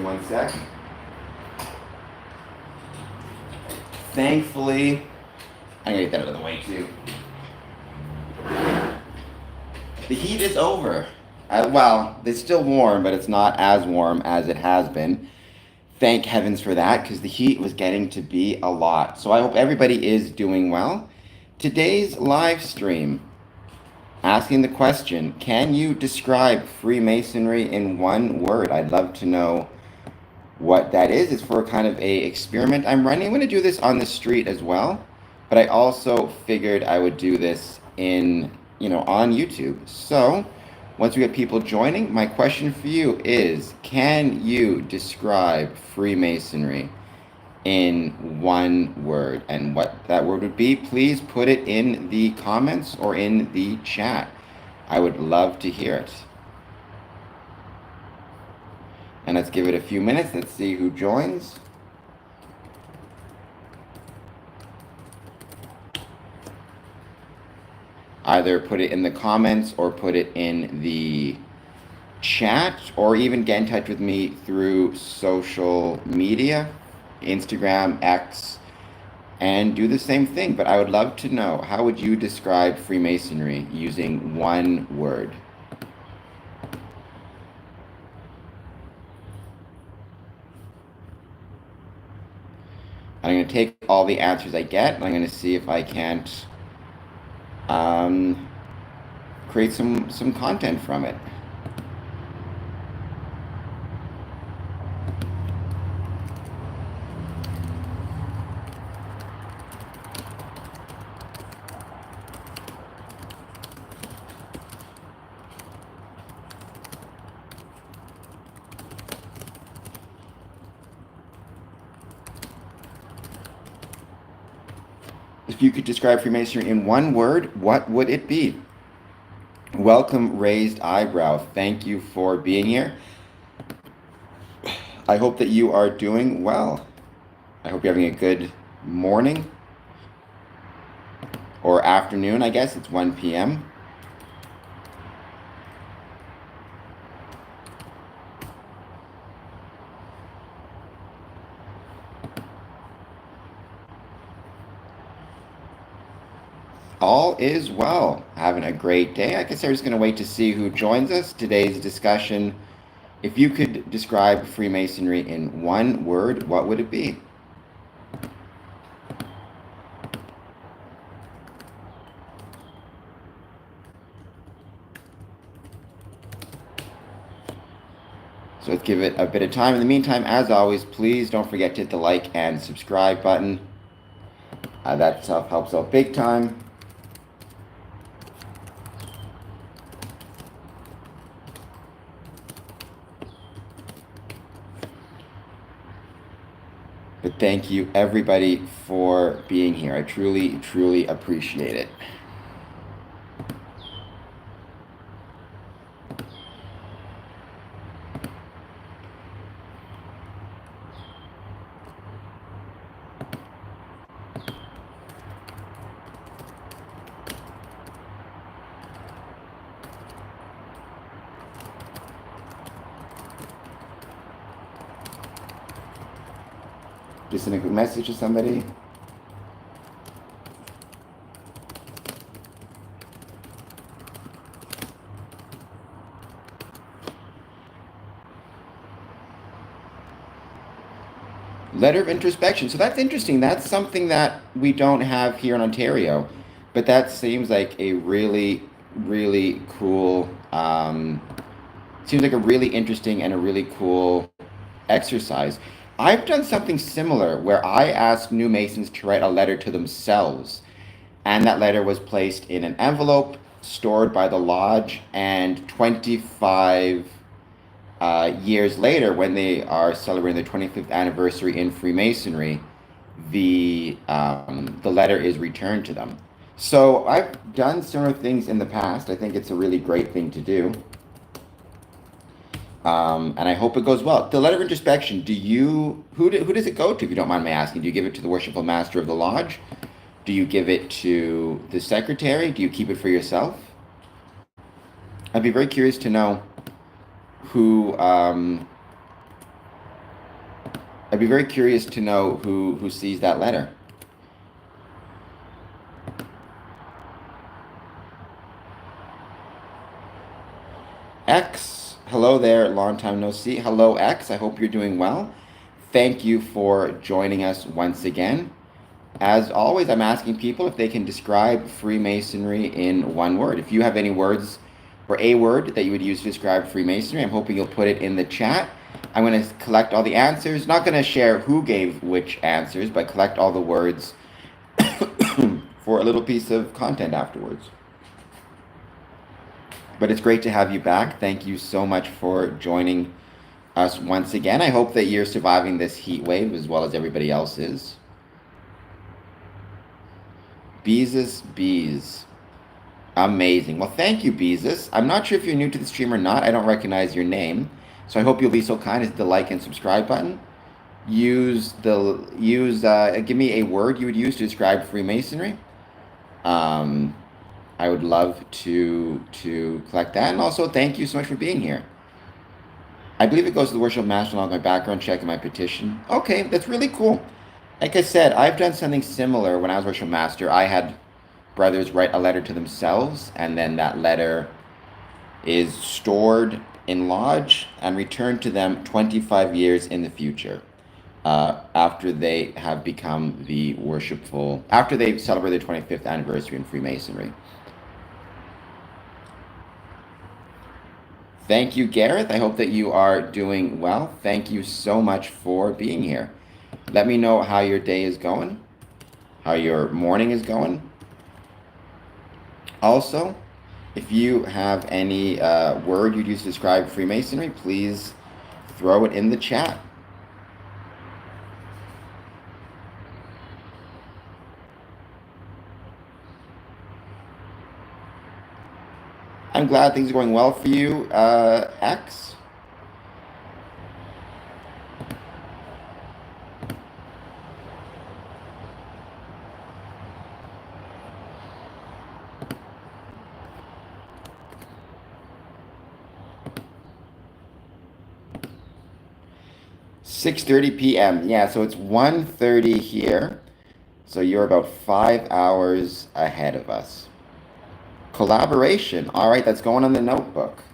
1 sec. Thankfully, I'm gonna get that out of the way too. The heat is over. Well, it's still warm, but it's not as warm as it has been. Thank heavens for that, because the heat was getting to be a lot. So I hope everybody is doing well. Today's live stream, asking the question, can you describe Freemasonry in one word? I'd love to know what that is. It's for kind of a experiment I'm running. I'm going to do this on the street as well, but I also figured I would do this on YouTube. So once we get people joining, my question for you is, can you describe Freemasonry in one word? And what that word would be, please put it in the comments or in the chat. I would love to hear it. And let's give it a few minutes. Let's see who joins. Either put it in the comments or put it in the chat, or even get in touch with me through social media, Instagram, X, and do the same thing. But I would love to know, how would you describe Freemasonry using one word? I'm going to take all the answers I get, and I'm going to see if I can't create some content from it. If you could describe Freemasonry in one word, what would it be? Welcome, Raised Eyebrow. Thank you for being here. I hope that you are doing well. I hope you're having a good morning or afternoon, I guess. It's 1 p.m. All is well. Having a great day. I guess I'm just going to wait to see who joins us. Today's discussion, if you could describe Freemasonry in one word, what would it be? So let's give it a bit of time. In the meantime, as always, please don't forget to hit the like and subscribe button. That stuff helps out big time. But thank you, everybody, for being here. I truly, truly appreciate it. Just send a quick message to somebody. Letter of introspection. So that's interesting. That's something that we don't have here in Ontario, but that seems like a really, really cool, seems like a really interesting and a really cool exercise. I've done something similar where I asked new Masons to write a letter to themselves, and that letter was placed in an envelope, stored by the lodge, and 25 years later, when they are celebrating their 25th anniversary in Freemasonry, the letter is returned to them. So I've done similar things in the past. I think it's a really great thing to do. And I hope it goes well. The letter of introspection, who does it go to, if you don't mind me asking? Do you give it to the worshipful master of the lodge? Do you give it to the secretary? Do you keep it for yourself? I'd be very curious to know who I'd be very curious to know who sees that letter. X, hello there, long time no see. Hello, X. I hope you're doing well. Thank you for joining us once again. As always, I'm asking people if they can describe Freemasonry in one word. If you have any words or a word that you would use to describe Freemasonry, I'm hoping you'll put it in the chat. I'm going to collect all the answers. Not going to share who gave which answers, but collect all the words for a little piece of content afterwards. But it's great to have you back. Thank you so much for joining us once again. I hope that you're surviving this heat wave as well as everybody else is. Beezus Bees. Amazing. Well, thank you, Beezus. I'm not sure if you're new to the stream or not. I don't recognize your name. So I hope you'll be so kind as to like and subscribe button. Give me a word you would use to describe Freemasonry. I would love to collect that. And also, thank you so much for being here. I believe it goes to the worship master along with my background check and my petition. Okay, that's really cool. Like I said, I've done something similar when I was worship master. I had brothers write a letter to themselves, and then that letter is stored in lodge and returned to them 25 years in the future. After they have become the worshipful, after they've celebrated their 25th anniversary in Freemasonry. Thank you, Gareth. I hope that you are doing well. Thank you so much for being here. Let me know how your day is going, how your morning is going. Also, if you have any word you'd use to describe Freemasonry, please throw it in the chat. I'm glad things are going well for you, X. "6:30 p.m. Yeah, so it's 1:30 here. So you're about 5 hours ahead of us. Collaboration. All right, that's going on the notebook.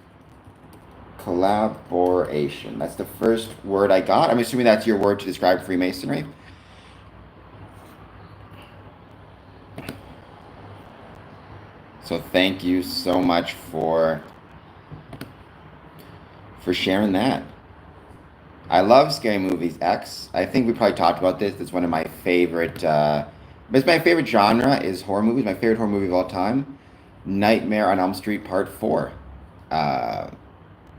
Collaboration. That's the first word I got. I'm assuming that's your word to describe Freemasonry. So thank you so much for sharing that. I love scary movies, X. I think we probably talked about this. It's one of my favorite. It's my favorite genre is horror movies. My favorite horror movie of all time, Nightmare on Elm Street Part 4.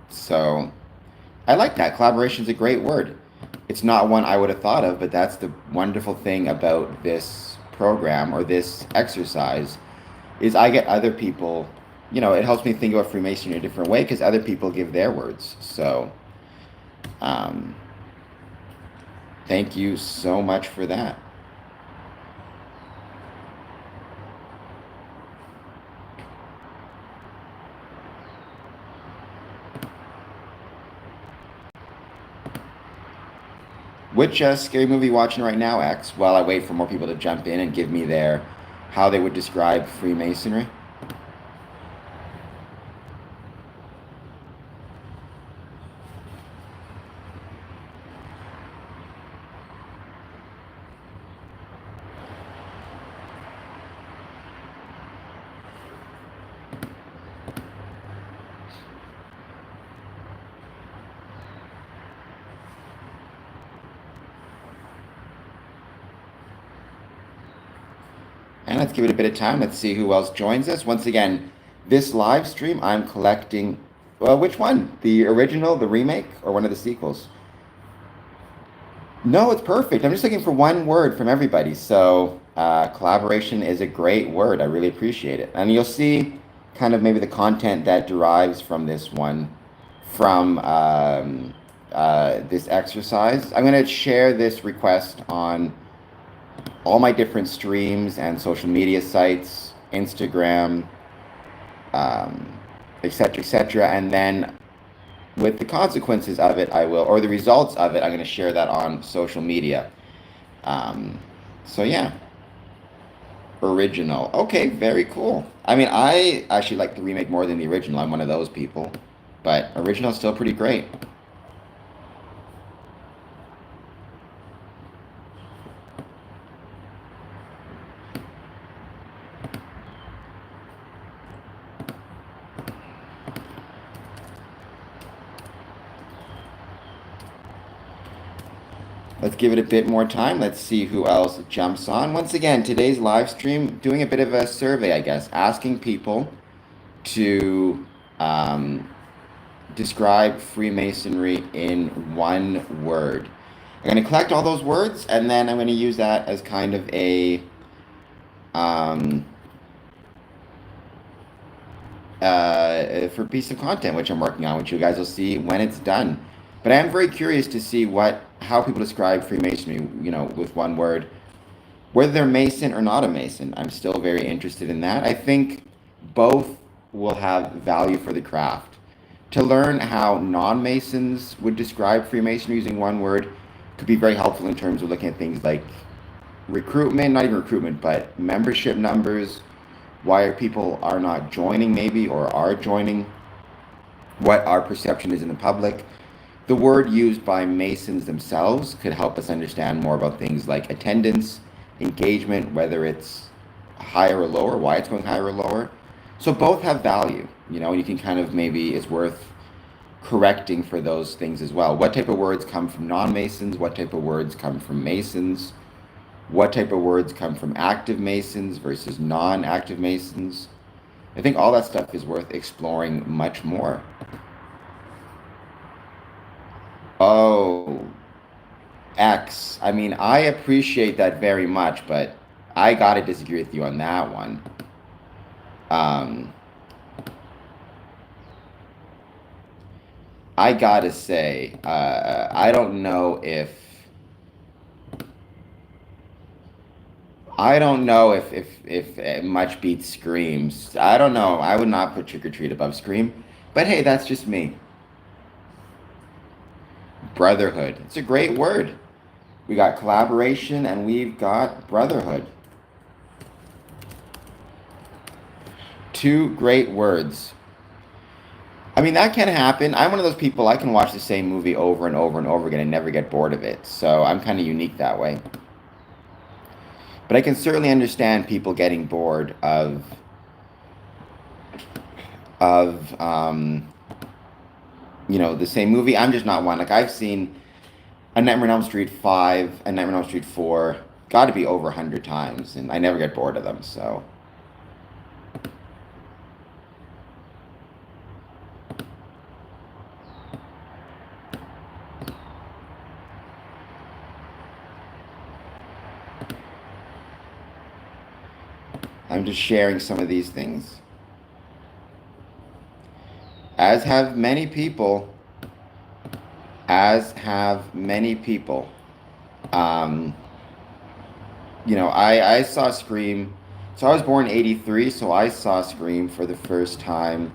So I like that. Collaboration is a great word. It's not one I would have thought of, but that's the wonderful thing about this program or this exercise is I get other people, it helps me think about Freemasonry in a different way because other people give their words. So thank you so much for that. Which scary movie are you watching right now, X? While I wait for more people to jump in and give me how they would describe Freemasonry. And let's give it a bit of time. Let's see who else joins us. Once again, this live stream, I'm collecting, well, which one? The original, the remake, or one of the sequels? No, it's perfect. I'm just looking for one word from everybody. So collaboration is a great word. I really appreciate it. And you'll see kind of maybe the content that derives from this one, from this exercise. I'm going to share this request on all my different streams and social media sites, Instagram, etc., etc. And then with the consequences of it, I will, or the results of it, I'm going to share that on social media. Um, so yeah, original. Okay, very cool. I mean, I actually like the remake more than the original. I'm one of those people, but original is still pretty great. Let's give it a bit more time. Let's see who else jumps on. Once again, today's live stream, doing a bit of a survey, I guess, asking people to um, describe Freemasonry in one word. I'm going to collect all those words, and then I'm going to use that as kind of a um, for a piece of content, which I'm working on, which you guys will see when it's done. But I am very curious to see how people describe Freemasonry, with one word. Whether they're Mason or not a Mason, I'm still very interested in that. I think both will have value for the craft. To learn how non-Masons would describe Freemasonry using one word could be very helpful in terms of looking at things like recruitment, not even recruitment, but membership numbers, why people are not joining maybe or are joining, what our perception is in the public. The word used by Masons themselves could help us understand more about things like attendance, engagement, whether it's higher or lower, why it's going higher or lower. So both have value, and you can kind of maybe it's worth correcting for those things as well. What type of words come from non-Masons? What type of words come from Masons? What type of words come from active Masons versus non-active Masons? I think all that stuff is worth exploring much more. Oh, X. I mean, I appreciate that very much, but I gotta disagree with you on that one. Um, I gotta say, I don't know if much beats screams. I don't know. I would not put trick or treat above scream, but hey, that's just me. Brotherhood. It's a great word. We got collaboration and we've got brotherhood. Two great words. I mean, that can happen. I'm one of those people, I can watch the same movie over and over and over again and never get bored of it. So I'm kind of unique that way. But I can certainly understand people getting bored of the same movie. I'm just not one. Like, I've seen A Nightmare on Elm Street 5, A Nightmare on Elm Street 4, got to be over 100 times, and I never get bored of them, so. I'm just sharing some of these things. As have many people. As have many people. I saw Scream. So I was born in 83, so I saw Scream for the first time.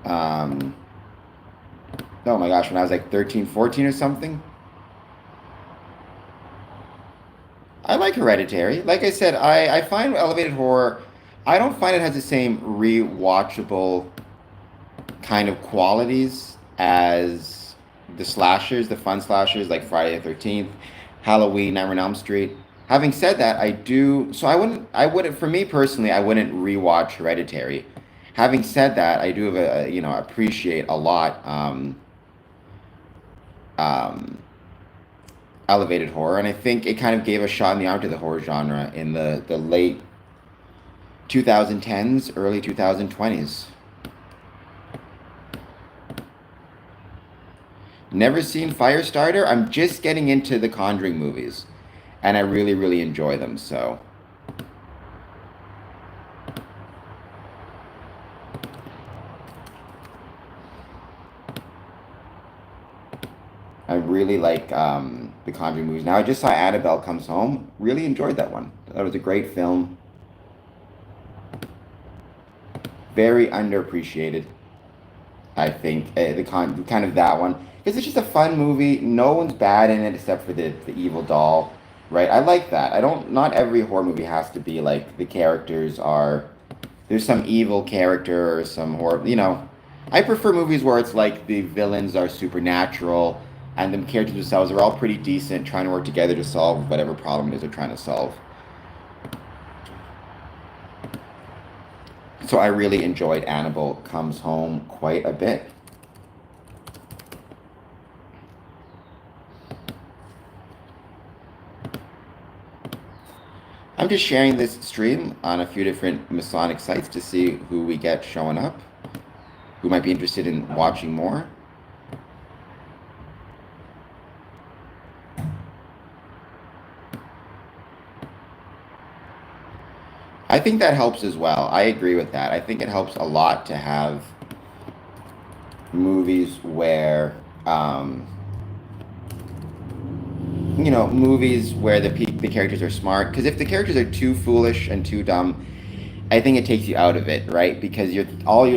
Um, oh my gosh, when I was like 13, 14 or something. I like Hereditary. Like I said, I find elevated horror, I don't find it has the same rewatchable kind of qualities as the slashers, the fun slashers like Friday the 13th, Halloween, Nightmare on Elm Street. Having said that, I wouldn't, for me personally, I wouldn't rewatch Hereditary. Having said that, I do have appreciate a lot um, elevated horror, and I think it kind of gave a shot in the arm to the horror genre in the late 2010s, early 2020s. Never seen Firestarter. I'm just getting into the Conjuring movies, and I really, really enjoy them. So I really like the Conjuring movies. Now I just saw Annabelle Comes Home. Really enjoyed that one. That was a great film. Very underappreciated. I think kind of that one because it's just a fun movie. No one's bad in it except for the evil doll, right? I like that. I don't. Not every horror movie has to be like the characters are. There's some evil character or some horror. I prefer movies where it's like the villains are supernatural and the characters themselves are all pretty decent, trying to work together to solve whatever problem it is they're trying to solve. So I really enjoyed Annabelle Comes Home quite a bit. I'm just sharing this stream on a few different Masonic sites to see who we get showing up, who might be interested in watching more. I think that helps as well. I agree with that. I think it helps a lot to have movies where, movies where the characters are smart. Because if the characters are too foolish and too dumb, I think it takes you out of it, right? Because you're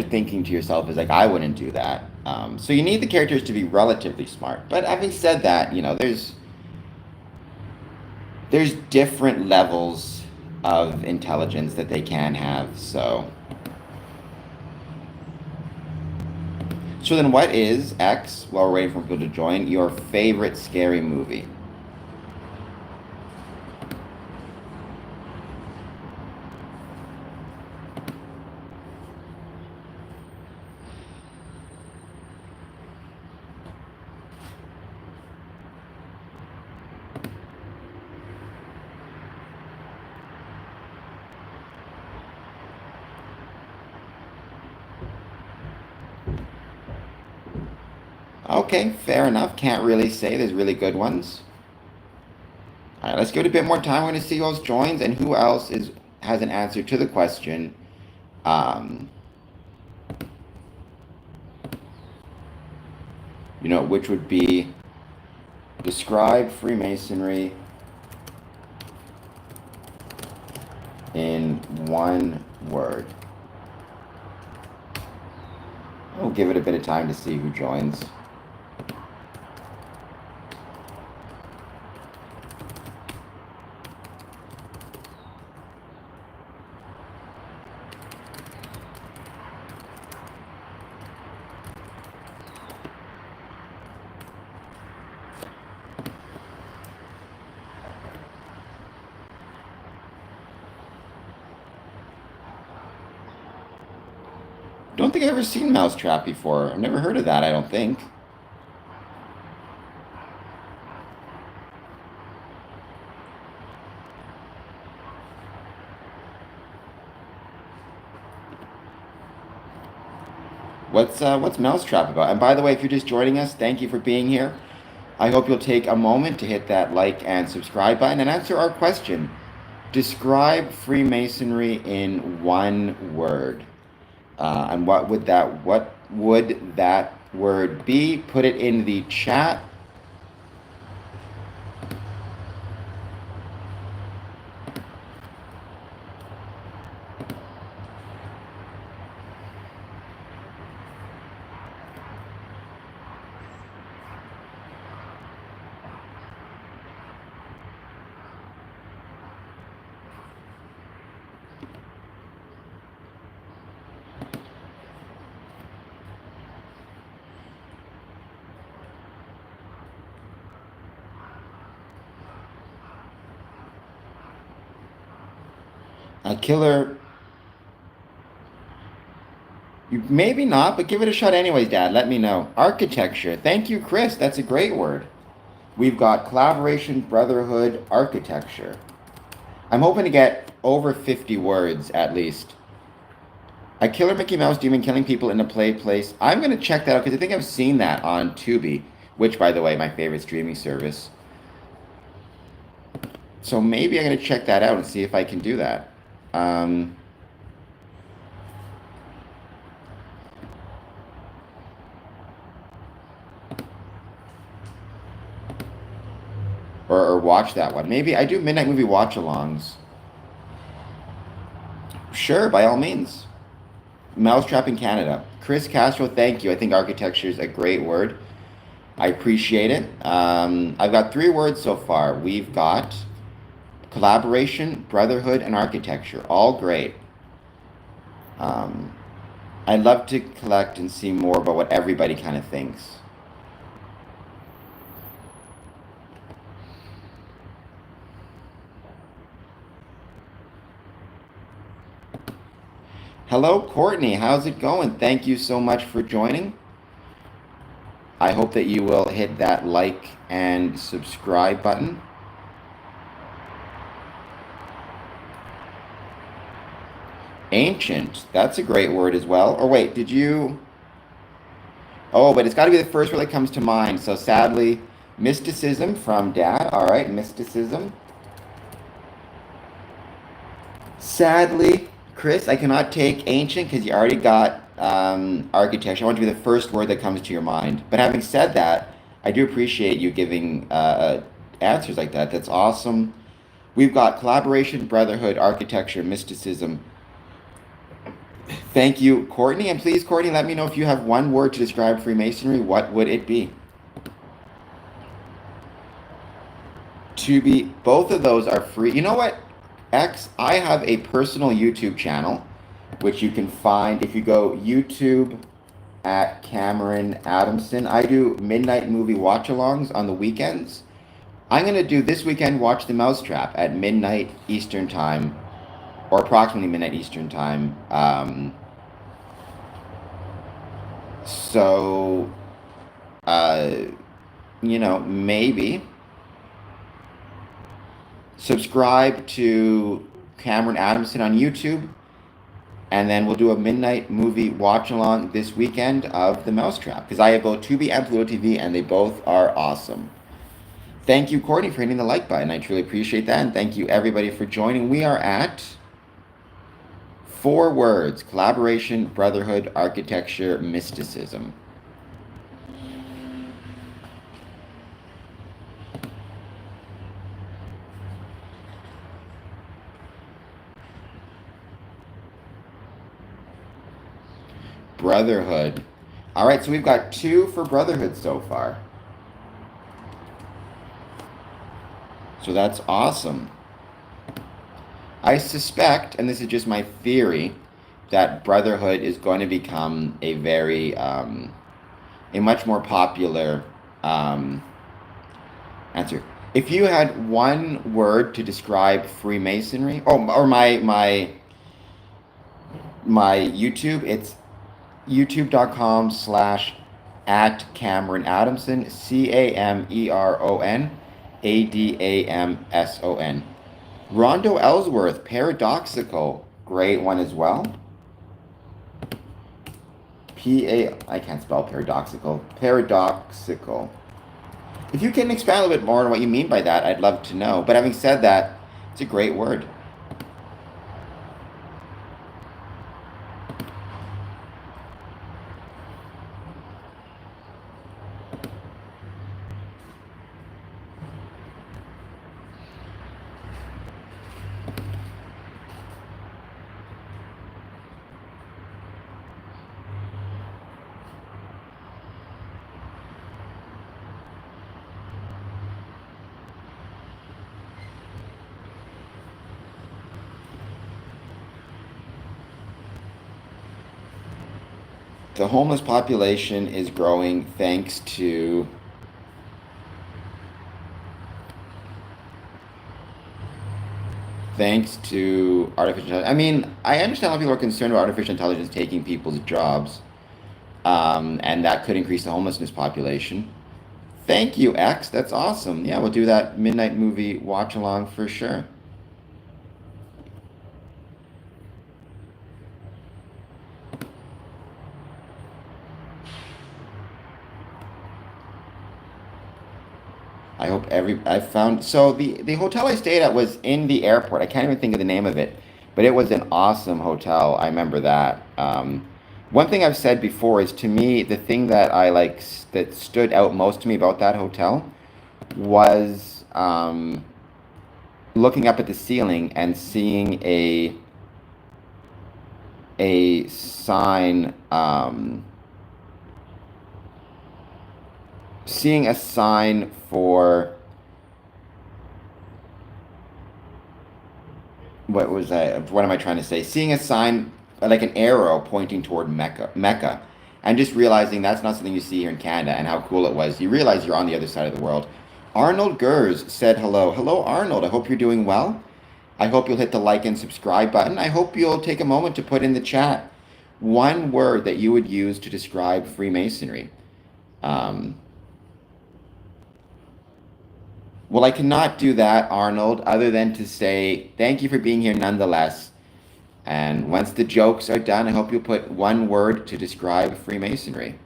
thinking to yourself is like, I wouldn't do that. So you need the characters to be relatively smart. But having said that, there's different levels of intelligence that they can have. So then what is X, while we're waiting for people to join, your favorite scary movie? Okay, fair enough. Can't really say. There's really good ones. All right, let's give it a bit more time. We're going to see who else joins and who else has an answer to the question. Um, which would be describe Freemasonry in one word. We'll give it a bit of time to see who joins. Don't think I've ever seen Mousetrap before. I've never heard of that, I don't think. What's Mousetrap about? And by the way, if you're just joining us, thank you for being here. I hope you'll take a moment to hit that like and subscribe button and answer our question. Describe Freemasonry in one word. And what would that word be? Put it in the chat. A killer. You maybe not, but give it a shot anyways, Dad. Let me know. Architecture. Thank you, Chris. That's a great word. We've got collaboration, brotherhood, architecture. I'm hoping to get over 50 words at least. A killer Mickey Mouse demon killing people in a play place. I'm going to check that out because I think I've seen that on Tubi, which, by the way, my favorite streaming service. So maybe I'm going to check that out and see if I can do that. Or watch that one. Maybe I do midnight movie watch-alongs. Sure, by all means. Mousetrap in Canada. Chris Castro, thank you. I think architecture is a great word. I appreciate it. I've got 3 words so far. We've got collaboration, brotherhood, and architecture. All great. I'd love to collect and see more about what everybody kind of thinks. Hello, Courtney. How's it going? Thank you so much for joining. I hope that you will hit that like and subscribe button. Ancient. That's a great word as well. Or wait, did you... Oh, but it's got to be the first word that comes to mind. So sadly, mysticism from Dad. All right, mysticism. Sadly, Chris, I cannot take ancient because you already got architecture. I want it to be the first word that comes to your mind. But having said that, I do appreciate you giving answers like that. That's awesome. We've got collaboration, brotherhood, architecture, mysticism. Thank you, Courtney. And please, Courtney, let me know if you have one word to describe Freemasonry. What would it be? To be, both of those are free. You know what, X? I have a personal YouTube channel, which you can find if you go YouTube at Cameron Adamson. I do midnight movie watch-alongs on the weekends. I'm going to do this weekend Watch the Mousetrap at midnight Eastern Time, or approximately midnight Eastern Time. So, maybe subscribe to Cameron Adamson on YouTube, and then we'll do a midnight movie watch along this weekend of The Mousetrap, because I have both Tubi and Pluto TV, and they both are awesome. Thank you, Courtney, for hitting the like button. I truly appreciate that, and thank you, everybody, for joining. We are at 4 words: collaboration, brotherhood, architecture, mysticism. Brotherhood. All right, so we've got 2 for brotherhood so far. So that's awesome. I suspect, and this is just my theory, that brotherhood is going to become a very, a much more popular answer. If you had one word to describe Freemasonry, or my YouTube, it's youtube.com/@Cameron Adamson, CameronAdamson. Rondo Ellsworth, paradoxical, great one as well. I can't spell paradoxical. Paradoxical. If you can expand a little bit more on what you mean by that, I'd love to know. But having said that, it's a great word. The homeless population is growing thanks to artificial intelligence. I mean, I understand how people are concerned about artificial intelligence taking people's jobs, and that could increase the homelessness population. Thank you, X. That's awesome. Yeah, we'll do that midnight movie watch along for sure. I hope I found, so the hotel I stayed at was in the airport. I can't even think of the name of it, but it was an awesome hotel. I remember that. One thing I've said before is, to me, the thing that that stood out most to me about that hotel was looking up at the ceiling and seeing a sign, seeing a sign for, what am I trying to say? Seeing a sign like an arrow pointing toward Mecca, and just realizing that's not something you see here in Canada, and how cool it was. You realize you're on the other side of the world. Arnold Gers said hello. Hello, Arnold. I hope you're doing well. I hope you'll hit the like and subscribe button. I hope you'll take a moment to put in the chat one word that you would use to describe Freemasonry. Um, well, I cannot do that, Arnold, other than to say thank you for being here nonetheless. And once the jokes are done, I hope you'll put one word to describe Freemasonry.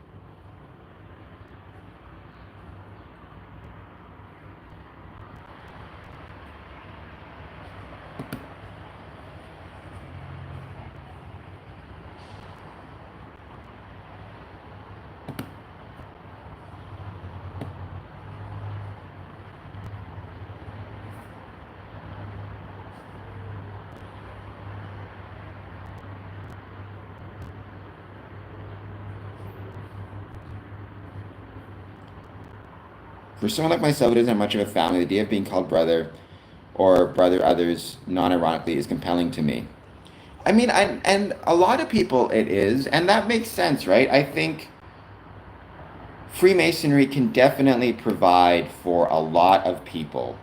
For someone like myself who doesn't have much of a family, the idea of being called brother or brother others non-ironically is compelling to me. I mean, and a lot of people it is, and that makes sense, right? I think Freemasonry can definitely provide for a lot of people.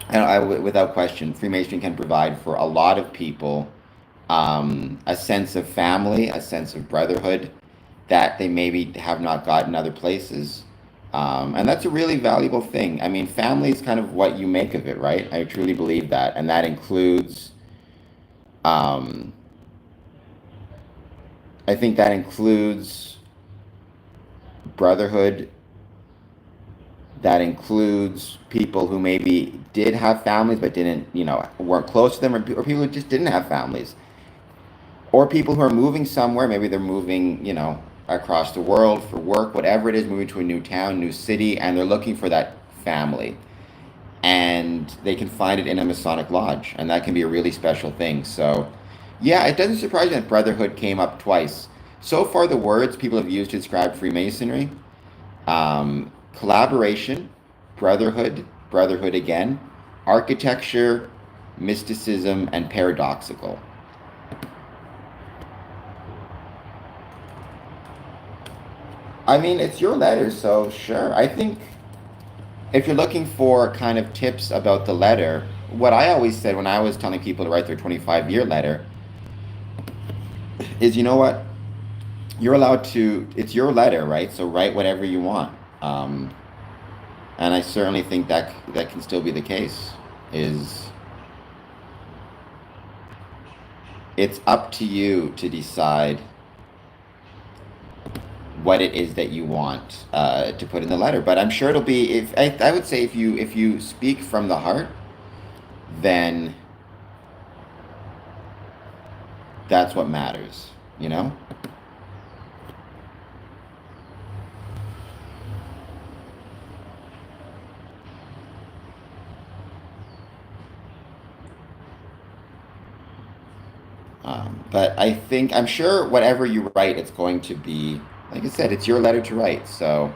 And without question, Freemasonry can provide for a lot of people a sense of family, a sense of brotherhood that they maybe have not gotten other places. And that's a really valuable thing. I mean, family is kind of what you make of it, right? I truly believe that. And that includes, um, I think that includes brotherhood. That includes people who maybe did have families but didn't, weren't close to them, or people who just didn't have families. Or people who are moving somewhere, maybe they're moving, across the world for work, whatever it is, moving to a new town, new city, and they're looking for that family. And they can find it in a Masonic lodge, and that can be a really special thing. So, yeah, it doesn't surprise me that brotherhood came up twice. So far, the words people have used to describe Freemasonry, collaboration, brotherhood, brotherhood again, architecture, mysticism, and paradoxical. I mean, it's your letter, so sure. I think if you're looking for kind of tips about the letter, what I always said when I was telling people to write their 25-year letter is, you know what? You're allowed to, it's your letter, right? So write whatever you want. And I certainly think that can still be the case. Is it's up to you to decide what it is that you want to put in the letter. But I'm sure it'll be, if I would say, if you speak from the heart, then that's what matters, you know? But I'm sure whatever you write, it's going to be, like I said, it's your letter to write. So,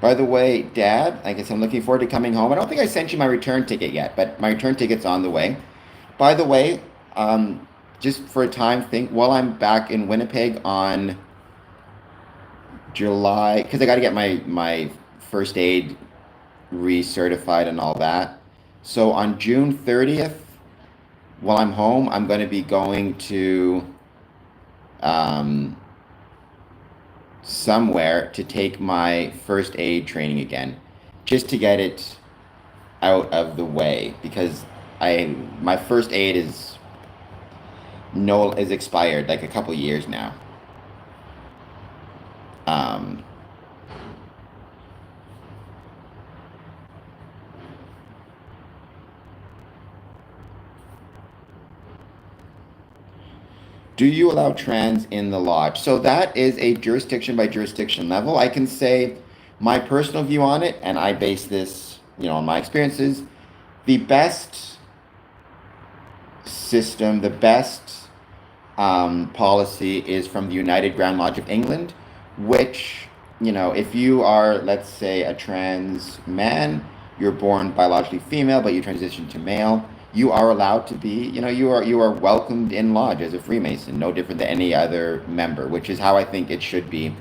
by the way, Dad, I guess I'm looking forward to coming home. I don't think I sent you my return ticket yet, but my return ticket's on the way. By the way, just for a time, think while I'm back in Winnipeg on July, because I got to get my first aid recertified and all that. So on June 30th, while I'm home, I'm going to be going to um, somewhere to take my first aid training again, just to get it out of the way, because my first aid is expired like a couple years now. Um, Do you allow trans in the lodge? So that is a jurisdiction by jurisdiction level. I can say my personal view on it, and I base this, on my experiences. The best system, the best policy is from the United Grand Lodge of England, which, if you are, let's say, a trans man, you're born biologically female, but you transition to male, you are allowed to be, you are welcomed in lodge as a Freemason, no different than any other member, which is how I think it should be.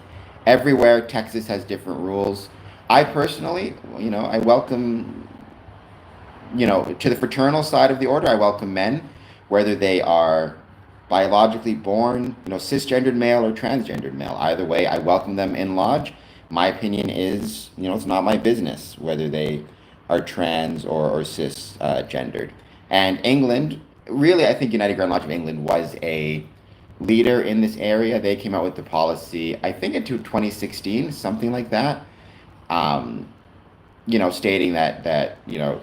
Everywhere, Texas has different rules. I personally, I welcome, to the fraternal side of the order, I welcome men, whether they are biologically born, cisgendered male or transgendered male. Either way, I welcome them in lodge. My opinion is, it's not my business whether they are trans or cisgendered. And England, really, I think United Grand Lodge of England was a leader in this area. They came out with the policy, I think, into 2016, something like that. Stating that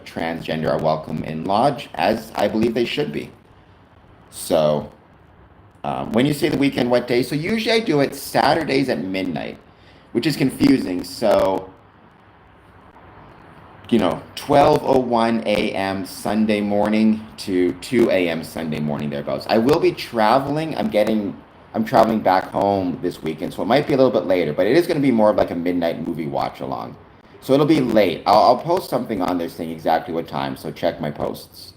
transgender are welcome in lodge, as I believe they should be. So, when you say the weekend, what day? So usually I do it Saturdays at midnight, which is confusing. So, 12:01 a.m. Sunday morning to 2 a.m. Sunday morning, thereabouts. I will be traveling. I'm traveling back home this weekend, so it might be a little bit later, but it is going to be more of like a midnight movie watch along. So it'll be late. I'll post something on there saying exactly what time, so check my posts.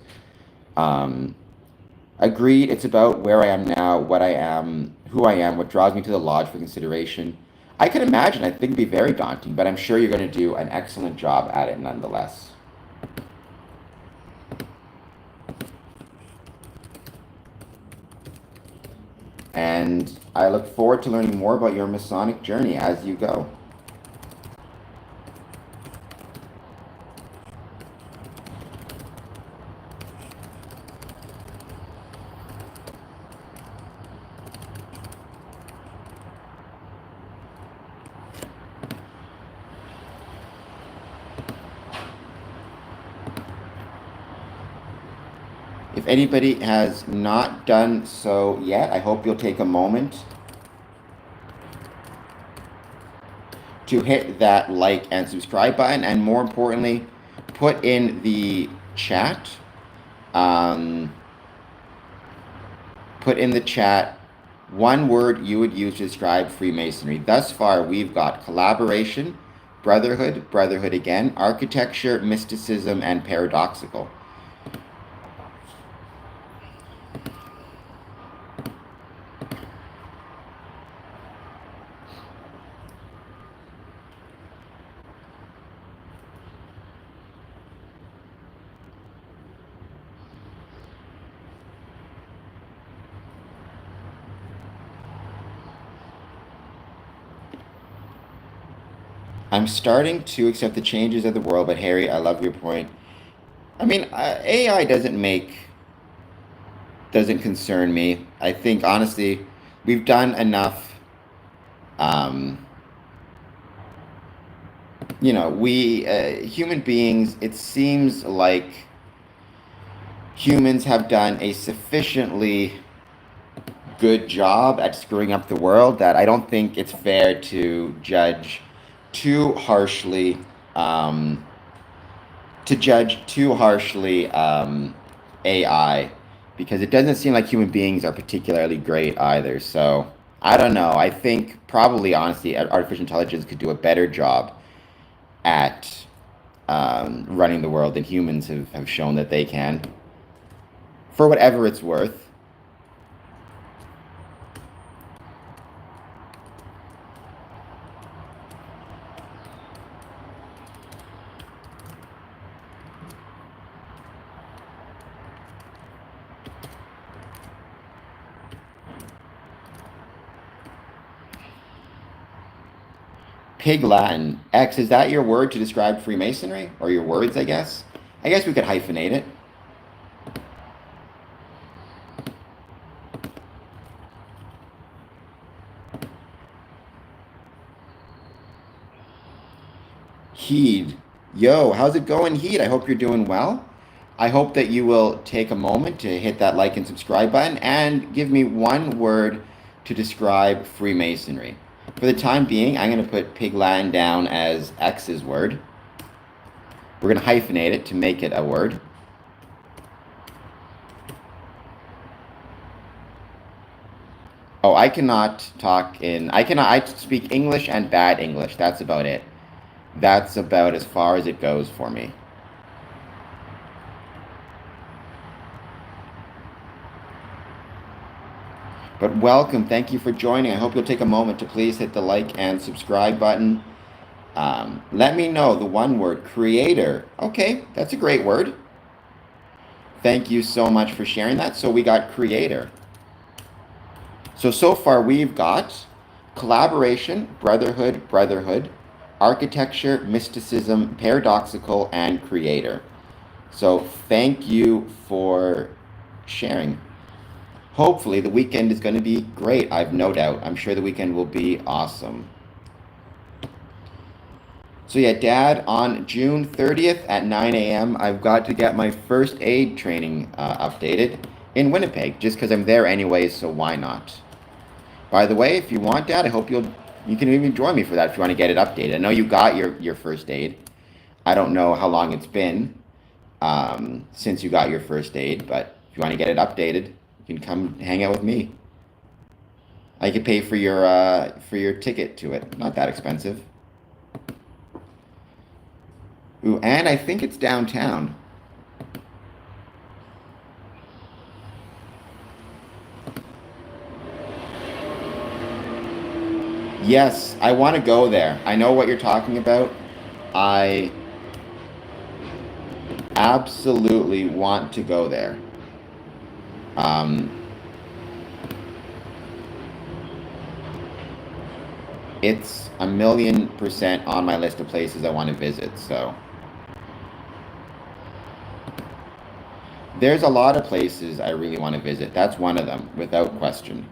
Agreed, it's about where I am now, what I am, who I am, what draws me to the lodge for consideration. I can imagine, I think it'd be very daunting, but I'm sure you're going to do an excellent job at it nonetheless. And I look forward to learning more about your Masonic journey as you go. If anybody has not done so yet, I hope you'll take a moment to hit that like and subscribe button, and more importantly, put in the chat, one word you would use to describe Freemasonry. Thus far, we've got collaboration, brotherhood again, architecture, mysticism, and paradoxical. I'm starting to accept the changes of the world, but Harry, I love your point. I mean, AI doesn't concern me. I think honestly, we've done enough. Um, we human beings. It seems like humans have done a sufficiently good job at screwing up the world that I don't think it's fair to judge too harshly. AI, because it doesn't seem like human beings are particularly great either. So I don't know. I think probably honestly, artificial intelligence could do a better job at running the world than humans have shown that they can, for whatever it's worth. Pig Latin. X, is that your word to describe Freemasonry? Or your words, I guess? I guess we could hyphenate it. Heed. Yo, how's it going, Heed? I hope you're doing well. I hope that you will take a moment to hit that like and subscribe button and give me one word to describe Freemasonry. For the time being, I'm going to put Pigland down as X's word. We're going to hyphenate it to make it a word. Oh, I speak English and bad English. That's about it. That's about as far as it goes for me. But welcome. Thank you for joining. I hope you'll take a moment to please hit the like and subscribe button. Let me know the one word, creator. Okay, that's a great word. Thank you so much for sharing that. So we got creator. So far we've got collaboration, brotherhood, architecture, mysticism, paradoxical, and creator. So thank you for sharing. Hopefully the weekend is going to be great. I've no doubt. I'm sure the weekend will be awesome. So yeah, Dad, on June 30th at 9 a.m., I've got to get my first aid training updated in Winnipeg, just because I'm there anyways, so why not? By the way, if you want, Dad, I hope you can even join me for that if you want to get it updated. I know you got your first aid. I don't know how long it's been since you got your first aid, but if you want to get it updated, you can come hang out with me. I could pay for your ticket to it. Not that expensive. Ooh, and I think it's downtown. Yes, I want to go there. I know what you're talking about. I absolutely want to go there. It's 1,000,000% on my list of places I want to visit, so. There's a lot of places I really want to visit. That's one of them, without question.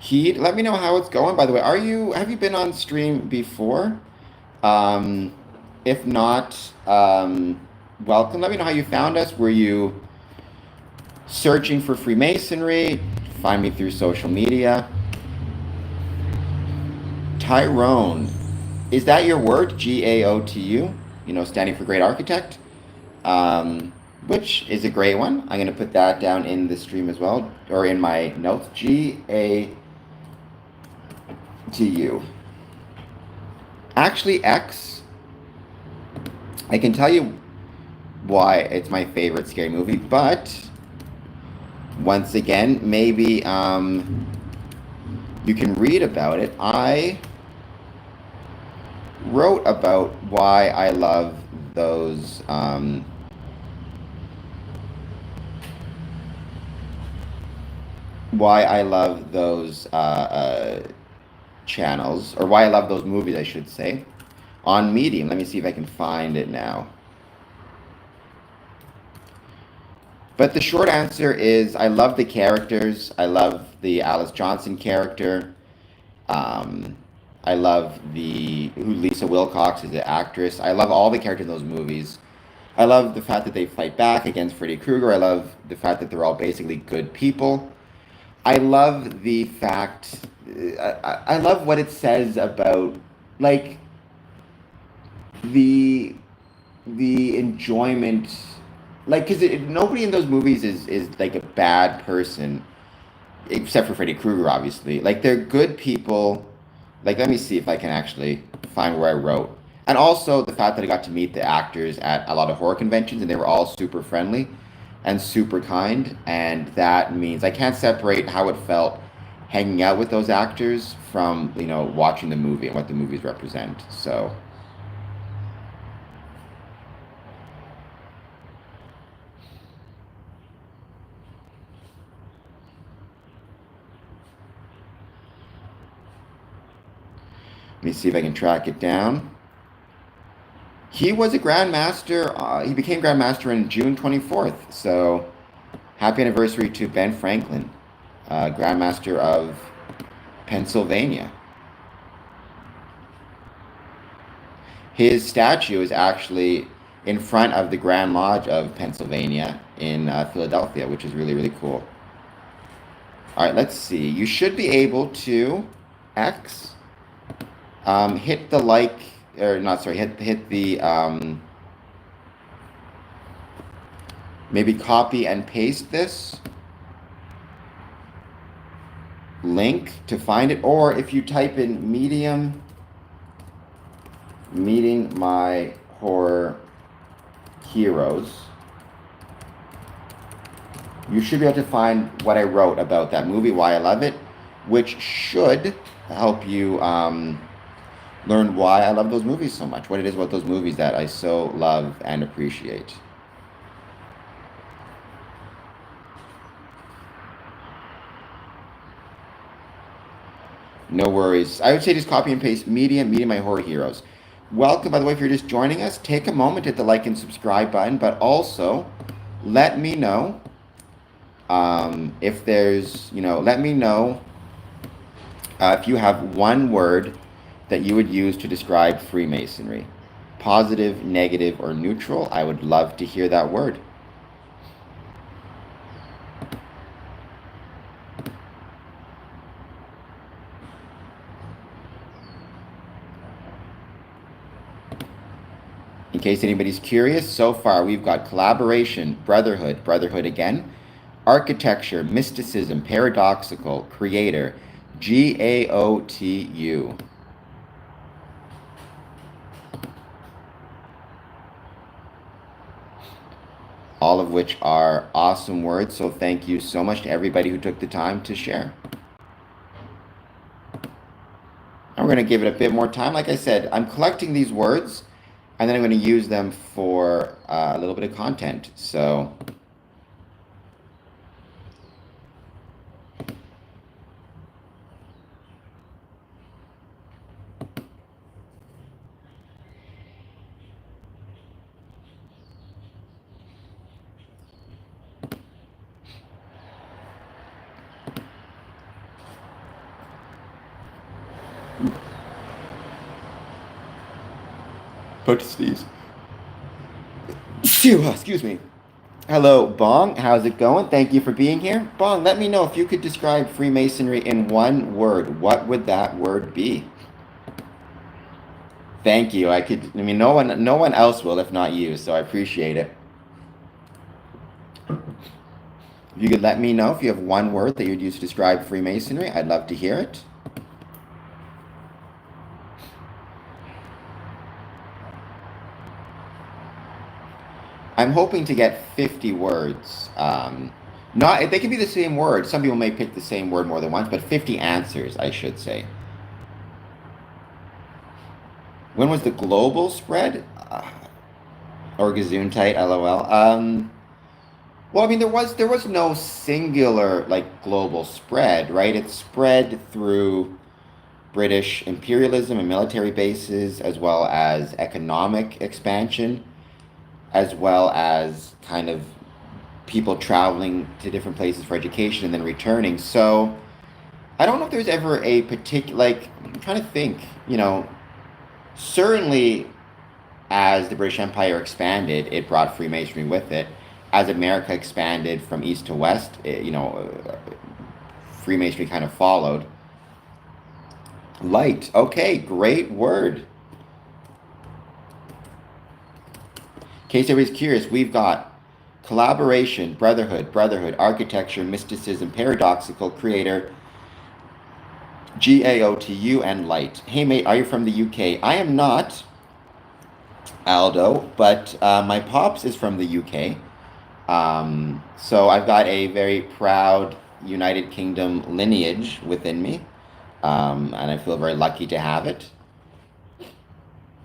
Heat, let me know how it's going, by the way. Have you been on stream before? If not, welcome. Let me know how you found us. Were you searching for Freemasonry? Find me through social media. Tyrone, is that your word? GAOTU, standing for great architect, which is a great one. I'm going to put that down in the stream as well, or in my notes. GATU. Actually, X, I can tell you why it's my favorite scary movie, but once again, maybe you can read about it. I wrote about why I love those channels, or why I love those movies, I should say, on Medium. Let me see if I can find it now. But the short answer is I love the characters. I love the Alice Johnson character. I love who Lisa Wilcox is, the actress. I love all the characters in those movies. I love the fact that they fight back against Freddy Krueger. I love the fact that they're all basically good people. I love the fact, I love what it says about, like, the enjoyment, like, because nobody in those movies is like a bad person, except for Freddy Krueger, obviously. Like, they're good people. Like, let me see if I can actually find where I wrote. And also the fact that I got to meet the actors at a lot of horror conventions, and they were all super friendly and super kind. And that means I can't separate how it felt hanging out with those actors from, watching the movie and what the movies represent. So, let me see if I can track it down. He was a Grandmaster. He became Grandmaster on June 24th. So, happy anniversary to Ben Franklin, Grandmaster of Pennsylvania. His statue is actually in front of the Grand Lodge of Pennsylvania in Philadelphia, which is really, really cool. All right, let's see. You should be able to X, hit the like, or not, sorry, hit the, maybe copy and paste this link to find it, or if you type in Medium Meeting My Horror Heroes, you should be able to find what I wrote about that movie, why I love it, which should help you learn why I love those movies so much, what it is about those movies that I so love and appreciate. No worries. I would say just copy and paste Meeting My Horror Heroes. Welcome, by the way, if you're just joining us, take a moment, hit the like and subscribe button, but also let me know if there's, let me know if you have one word that you would use to describe Freemasonry. Positive, negative, or neutral. I would love to hear that word. In case anybody's curious, so far we've got collaboration, brotherhood, brotherhood again, architecture, mysticism, paradoxical, creator, GAOTU. All of which are awesome words, so thank you so much to everybody who took the time to share. And we're going to give it a bit more time. Like I said, I'm collecting these words, and then I'm going to use them for a little bit of content. So, put to sneeze. Excuse me. Hello, Bong. How's it going? Thank you for being here. Bong, let me know if you could describe Freemasonry in one word. What would that word be? Thank you. No one else will if not you, so I appreciate it. If you could let me know if you have one word that you'd use to describe Freemasonry, I'd love to hear it. I'm hoping to get 50 words. They can be the same word. Some people may pick the same word more than once, but 50 answers, I should say. When was the global spread? Or Gesundheit, LOL. Well, I mean, there was no singular global spread, right? It spread through British imperialism and military bases, as well as economic expansion, as well as kind of people traveling to different places for education and then returning. So I don't know if there's ever a particular, I'm trying to think, certainly as the British Empire expanded, it brought Freemasonry with it. As America expanded from east to west, Freemasonry kind of followed. Light. Okay, great word. In case everybody's curious, we've got collaboration, brotherhood, architecture, mysticism, paradoxical, creator, GAOTU, and light. Hey mate, are you from the UK? I am not, Aldo, but my pops is from the UK. So I've got a very proud United Kingdom lineage within me, and I feel very lucky to have it.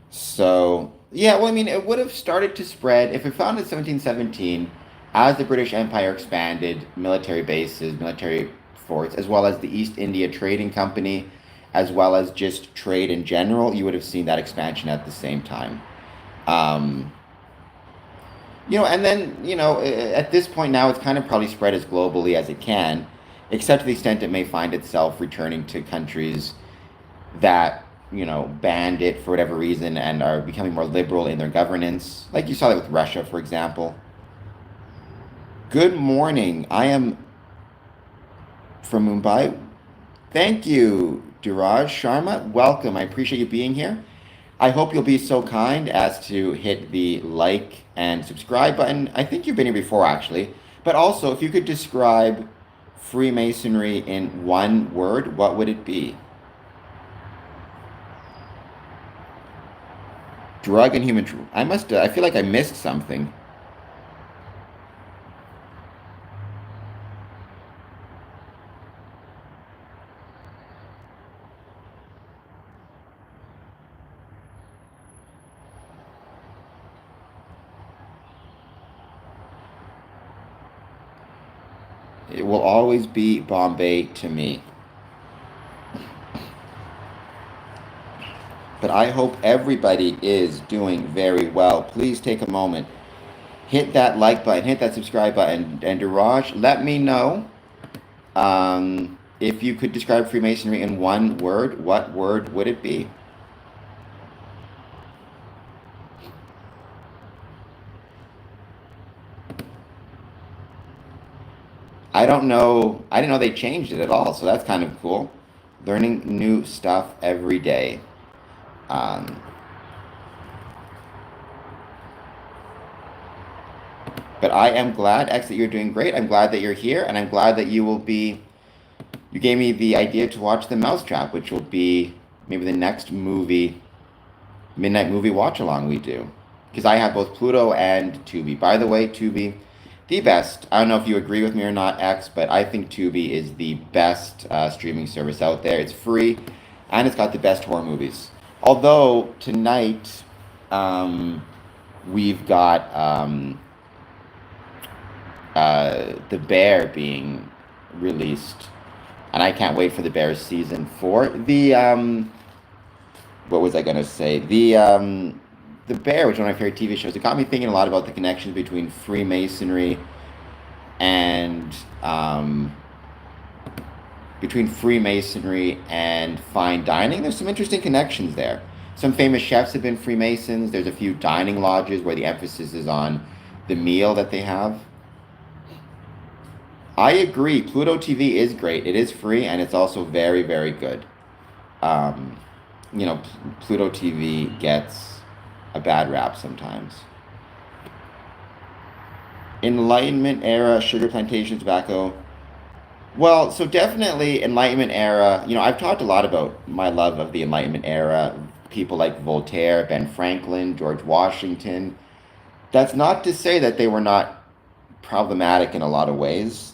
So, yeah, well, I mean, it would have started to spread if it founded in 1717 as the British Empire expanded, military bases, military forts, as well as the East India Trading Company, as well as just trade in general. You would have seen that expansion at the same time. Um, and then, at this point now, it's kind of probably spread as globally as it can, except to the extent it may find itself returning to countries that banned it for whatever reason and are becoming more liberal in their governance. Like you saw that with Russia, for example. Good morning. I am from Mumbai. Thank you, Duraj Sharma. Welcome. I appreciate you being here. I hope you'll be so kind as to hit the like and subscribe button. I think you've been here before, actually. But also, if you could describe Freemasonry in one word, what would it be? Drug and human. I feel like I missed something. It will always be Bombay to me. But I hope everybody is doing very well. Please take a moment. Hit that like button, hit that subscribe button. And Duraj, let me know if you could describe Freemasonry in one word, what word would it be? I don't know. I didn't know they changed it at all, so that's kind of cool. Learning new stuff every day. Um, but I am glad, X, that you're doing great. I'm glad that you're here, and I'm glad that you gave me the idea to watch The Mousetrap, which will be maybe the next midnight movie watch along we do. Because I have both Pluto and Tubi. By the way, Tubi, the best. I don't know if you agree with me or not, X, but I think Tubi is the best streaming service out there. It's free, and it's got the best horror movies. Although tonight we've got The Bear being released, and I can't wait for The Bear season 4. What was I gonna say? The Bear, which is one of my favorite TV shows. It got me thinking a lot about the connections between Freemasonry and fine dining. There's some interesting connections there. Some famous chefs have been Freemasons. There's a few dining lodges where the emphasis is on the meal that they have. I agree. Pluto TV is great. It is free, and it's also very, very good. Um, Pluto TV gets a bad rap sometimes. Enlightenment era, sugar plantation, tobacco. Well, so definitely Enlightenment era. I've talked a lot about my love of the Enlightenment era. People like Voltaire, Ben Franklin, George Washington. That's not to say that they were not problematic in a lot of ways,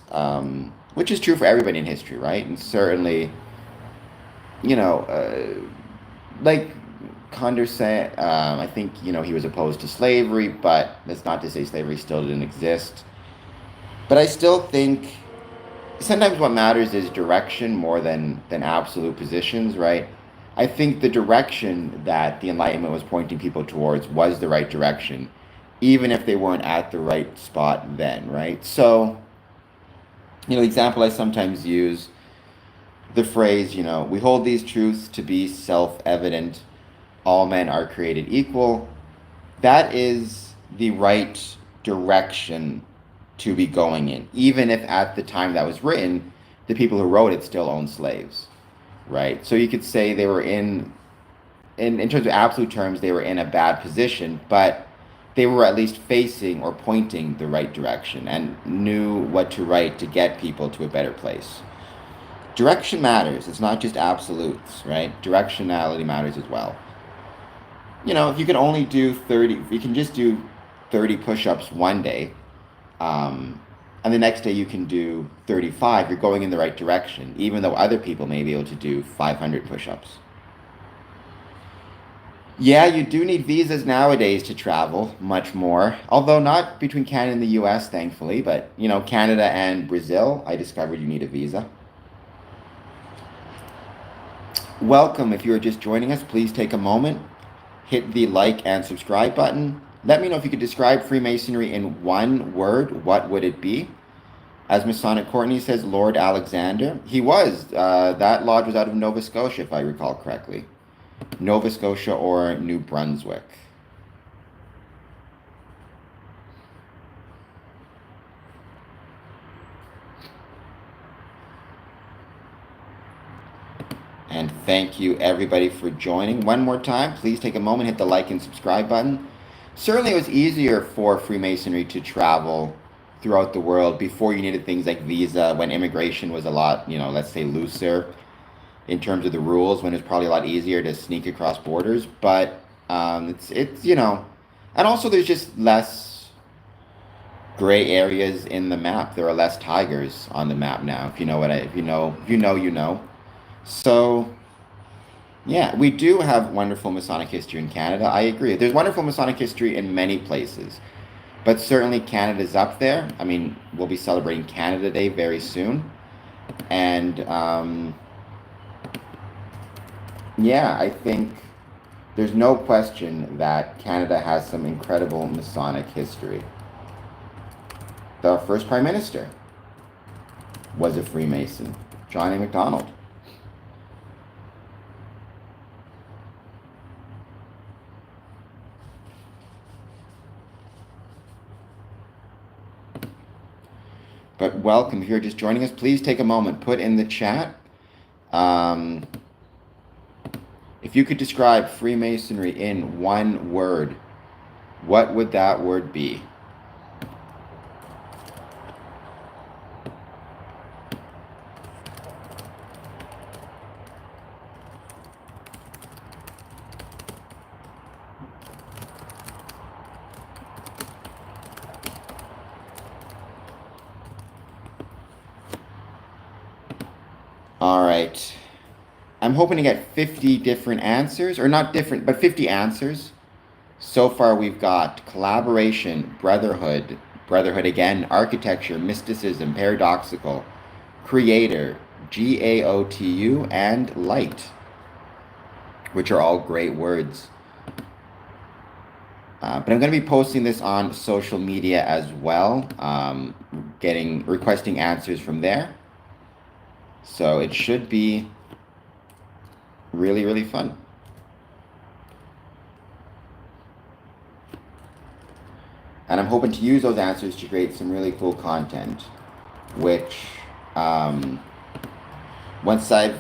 which is true for everybody in history, right? And certainly, you know, like Condorcet, I think, he was opposed to slavery, but that's not to say slavery still didn't exist. But I still think sometimes what matters is direction more than absolute positions, right? I think the direction that the Enlightenment was pointing people towards was the right direction, even if they weren't at the right spot then, right? So, the example I sometimes use, the phrase, we hold these truths to be self-evident. All men are created equal. That is the right direction to be going in, even if at the time that was written, the people who wrote it still owned slaves, right? So you could say they were in terms of absolute terms, they were in a bad position, but they were at least facing or pointing the right direction and knew what to write to get people to a better place. Direction matters. It's not just absolutes, right? Directionality matters as well. If you can only do 30, if you can just do 30 push-ups one day, And the next day you can do 35. You're going in the right direction, even though other people may be able to do 500 push-ups. Yeah, you do need visas nowadays to travel much more, although not between Canada and the US, thankfully, but Canada and Brazil, I discovered you need a visa. Welcome. If you're just joining us, please take a moment, hit the like and subscribe button. Let me know if you could describe Freemasonry in one word. What would it be? As Masonic Courtney says, Lord Alexander. He was. That lodge was out of Nova Scotia, if I recall correctly. Nova Scotia or New Brunswick. And thank you everybody for joining. One more time, please take a moment, hit the like and subscribe button. Certainly it was easier for Freemasonry to travel throughout the world before you needed things like visa, when immigration was a lot, let's say looser in terms of the rules, when it's probably a lot easier to sneak across borders. But it's and also there's just less gray areas in the map. There are less tigers on the map now. If you know what if you know, you know, you know. So yeah, we do have wonderful Masonic history in Canada. I agree. There's wonderful Masonic history in many places, but certainly Canada's up there. I mean, we'll be celebrating Canada Day very soon, and yeah, I think there's no question that Canada has some incredible Masonic history. The first Prime Minister was a Freemason, John A. Macdonald. But welcome. If you're just joining us, please take a moment, put in the chat. If you could describe Freemasonry in one word, what would that word be? All right. I'm hoping to get 50 different answers, or not different, but 50 answers. So far we've got collaboration, brotherhood again, architecture, mysticism, paradoxical, creator, GAOTU, and light, which are all great words. But I'm going to be posting this on social media as well, requesting answers from there. So it should be really, really fun. And I'm hoping to use those answers to create some really cool content, which once I've,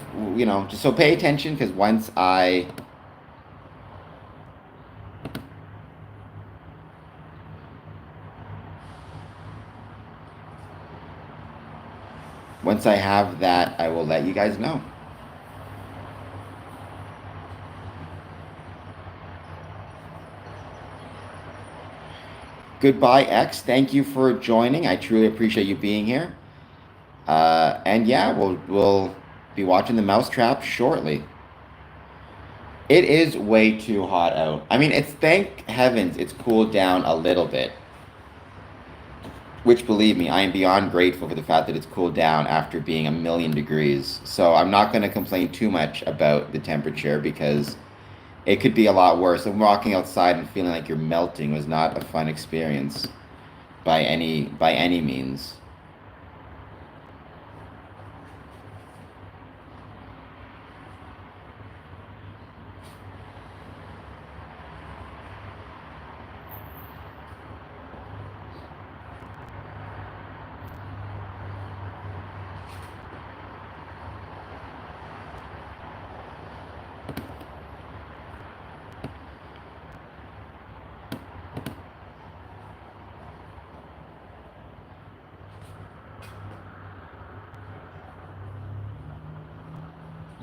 just so pay attention, because once I have that, I will let you guys know. Goodbye, X. Thank you for joining. I truly appreciate you being here. And yeah, we'll be watching the Mousetrap shortly. It is way too hot out. I mean, thank heavens it's cooled down a little bit. Which, believe me, I am beyond grateful for the fact that it's cooled down after being 1,000,000 degrees. So I'm not going to complain too much about the temperature, because it could be a lot worse. And walking outside and feeling like you're melting was not a fun experience by any means.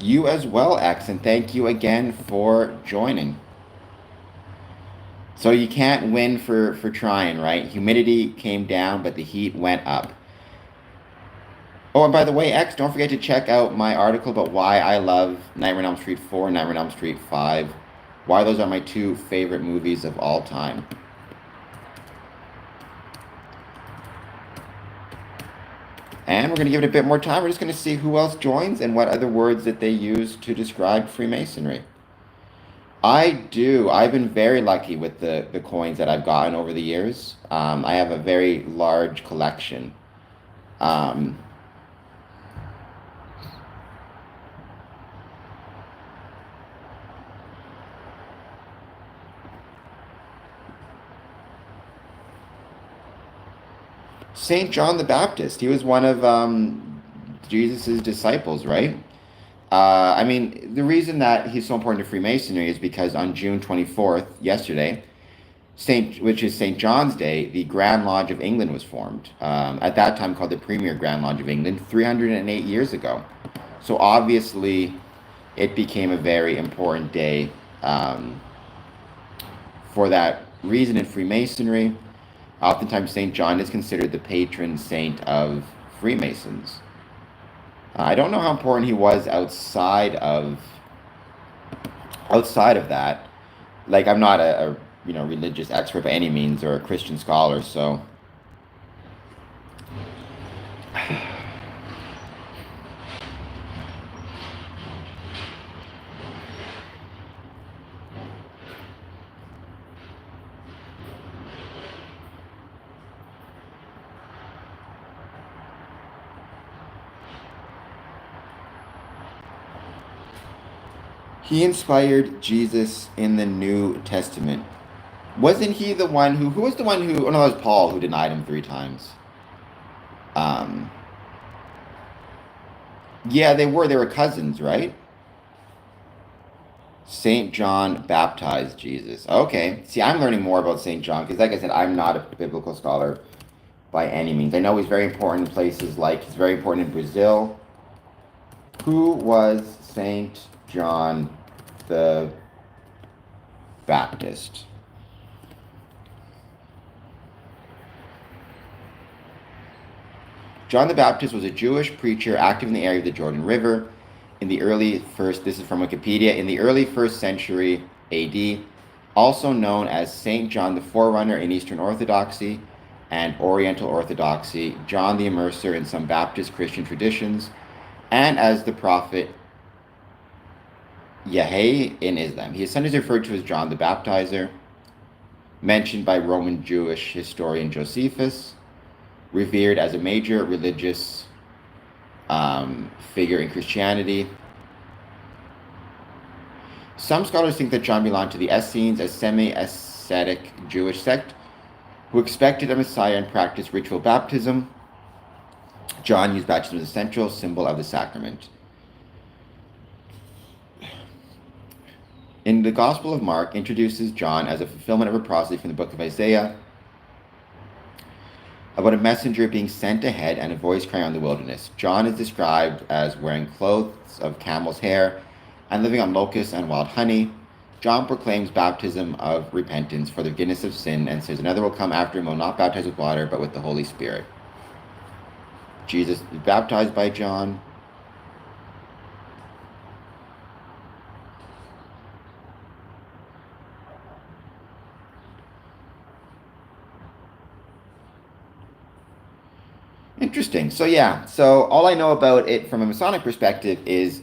You as well, X, and thank you again for joining. So you can't win for trying, right? Humidity came down, but the heat went up. Oh, and by the way, X, don't forget to check out my article about why I love Nightmare on Elm Street 4 and Nightmare on Elm Street 5. Why those are my two favorite movies of all time. And we're going to give it a bit more time. We're just going to see who else joins and what other words that they use to describe Freemasonry. I do. I've been very lucky with the coins that I've gotten over the years. I have a very large collection. Um, Saint John the Baptist. He was one of Jesus's disciples, right? I mean, the reason that he's so important to Freemasonry is because on June 24th, yesterday, which is St. John's Day, the Grand Lodge of England was formed. At that time called the Premier Grand Lodge of England, 308 years ago. So obviously, it became a very important day for that reason in Freemasonry. Oftentimes, St. John is considered the patron saint of Freemasons. I don't know how important he was outside of that. Like, I'm not a religious expert by any means or a Christian scholar, so he inspired Jesus in the New Testament. Wasn't he the one who was the one who, oh no, that was Paul who denied him 3 times. Um, yeah, they were cousins, right? Saint John baptized Jesus. Okay. See, I'm learning more about Saint John because, like I said, I'm not a biblical scholar by any means. I know he's very important in places like he's very important in Brazil. Who was Saint John the Baptist? John the Baptist was a Jewish preacher active in the area of the Jordan River in the early first, this is from Wikipedia, in the early 1st century AD, also known as Saint John the Forerunner in Eastern Orthodoxy and Oriental Orthodoxy, John the Immerser in some Baptist Christian traditions, and as the prophet Yahweh in Islam. He is sometimes referred to as John the Baptizer, mentioned by Roman Jewish historian Josephus, revered as a major religious figure in Christianity. Some scholars think that John belonged to the Essenes, a semi-ascetic Jewish sect who expected a Messiah and practiced ritual baptism. John used baptism as a central symbol of the sacrament. In the Gospel of Mark, introduces John as a fulfillment of a prophecy from the book of Isaiah about a messenger being sent ahead and a voice crying out in the wilderness. John is described as wearing clothes of camel's hair and living on locusts and wild honey. John proclaims baptism of repentance for the forgiveness of sin and says, another will come after him, will not baptize with water, but with the Holy Spirit. Jesus is baptized by John. Interesting. So yeah, so all I know about it from a Masonic perspective is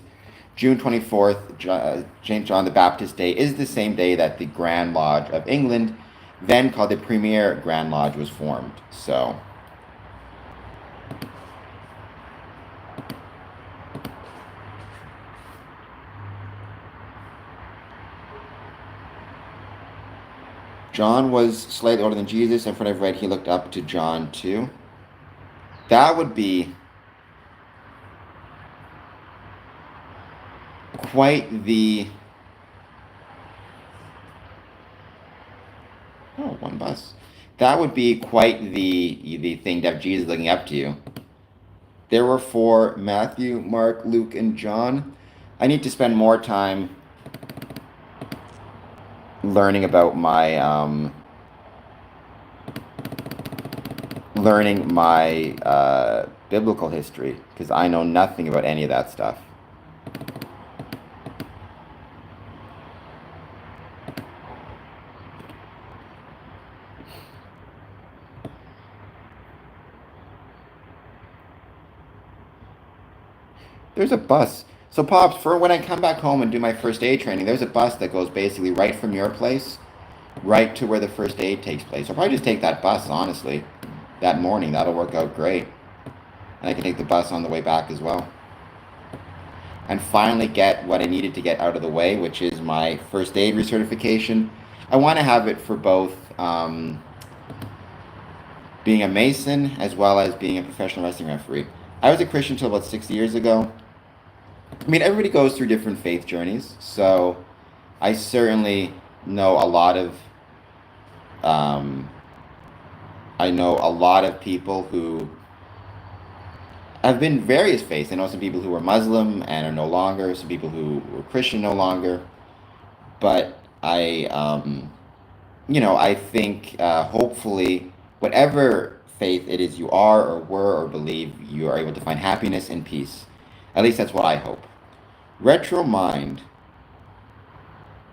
June 24th, St. John the Baptist Day, is the same day that the Grand Lodge of England, then called the Premier Grand Lodge, was formed. So John was slightly older than Jesus, and from what I've read, he looked up to John too. That would be quite the... Oh, one bus. That would be quite the thing to have Jesus looking up to you. There were 4, Matthew, Mark, Luke, and John. I need to spend more time learning about my biblical history, because I know nothing about any of that stuff. There's a bus. So, Pops, for when I come back home and do my first aid training, there's a bus that goes basically right from your place right to where the first aid takes place. I'll probably just take that bus, honestly, that morning. That'll work out great. And I can take the bus on the way back as well. And finally get what I needed to get out of the way, which is my first aid recertification. I want to have it for both being a Mason as well as being a professional wrestling referee. I was a Christian until about 6 years ago. I mean, everybody goes through different faith journeys, so I certainly know a lot of um, I know a lot of people who have been various faiths. I know some people who are Muslim and are no longer, some people who were Christian no longer, but I think hopefully whatever faith it is you are or were or believe, you are able to find happiness and peace. At least that's what I hope. Retro Mind,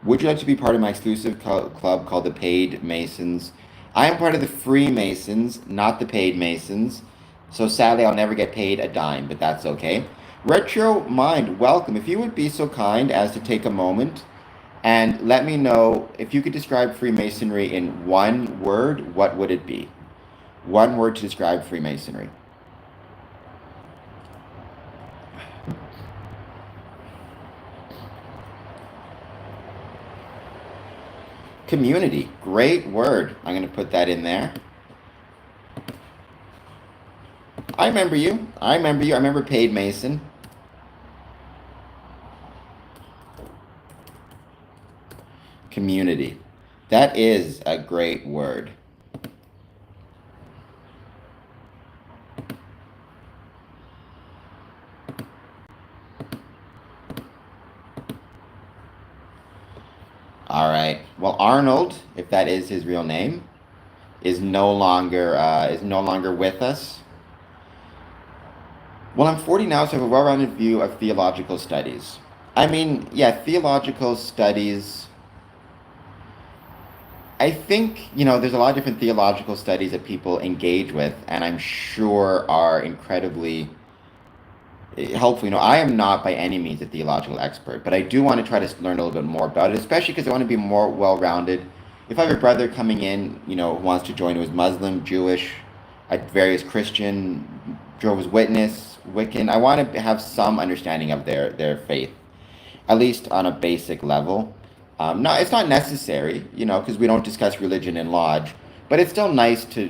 would you like to be part of my exclusive club called the Paid Masons? I am part of the Freemasons, not the Paid Masons. So sadly, I'll never get paid a dime, but that's okay. Retro Mind, welcome. If you would be so kind as to take a moment and let me know if you could describe Freemasonry in one word, what would it be? One word to describe Freemasonry. Community, great word. I'm going to put that in there. I remember you. I remember Paid Mason. Community. That is a great word. All right. Well, Arnold, if that is his real name, is no longer with us. Well, I'm 40 now, so I have a well-rounded view of theological studies. I mean, yeah, theological studies. I think, there's a lot of different theological studies that people engage with, and I'm sure are incredibly helpful. I am not by any means a theological expert, but I do want to try to learn a little bit more about it, especially because I want to be more well-rounded. If I have a brother coming in, who wants to join, who is Muslim, Jewish, various Christian, Jehovah's Witness, Wiccan, I want to have some understanding of their faith, at least on a basic level. No, it's not necessary, because we don't discuss religion in lodge, but it's still nice to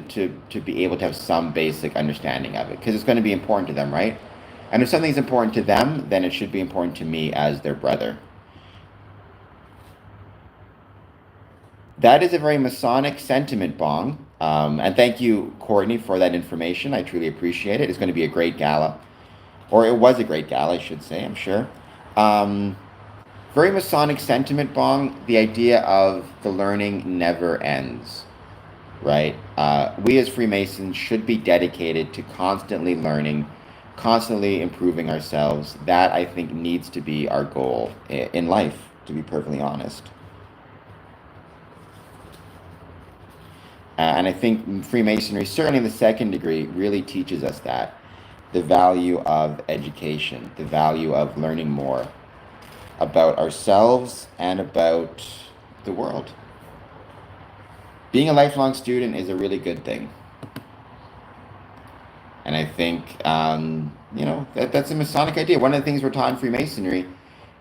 be able to have some basic understanding of it, because it's going to be important to them, right? And if something's important to them, then it should be important to me as their brother. That is a very Masonic sentiment, Bong. And thank you, Courtney, for that information. I truly appreciate it. It's going to be a great gala. Or it was a great gala, I should say, I'm sure. Very Masonic sentiment, Bong. The idea of the learning never ends, right? We as Freemasons should be dedicated to constantly learning, constantly improving ourselves. That, I think, needs to be our goal in life, to be perfectly honest. And I think Freemasonry, certainly in the second degree, really teaches us that. The value of education, the value of learning more about ourselves and about the world. Being a lifelong student is a really good thing. And I think, that's a Masonic idea. One of the things we're taught in Freemasonry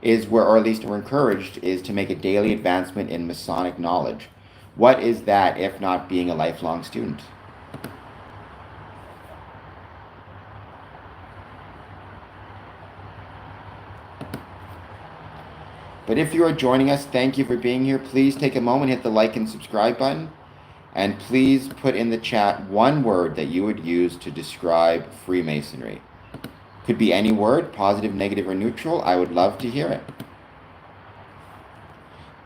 is, or at least we're encouraged, is to make a daily advancement in Masonic knowledge. What is that if not being a lifelong student? But if you are joining us, thank you for being here. Please take a moment, hit the like and subscribe button. And please put in the chat one word that you would use to describe Freemasonry. Could be any word, positive, negative, or neutral. I would love to hear it.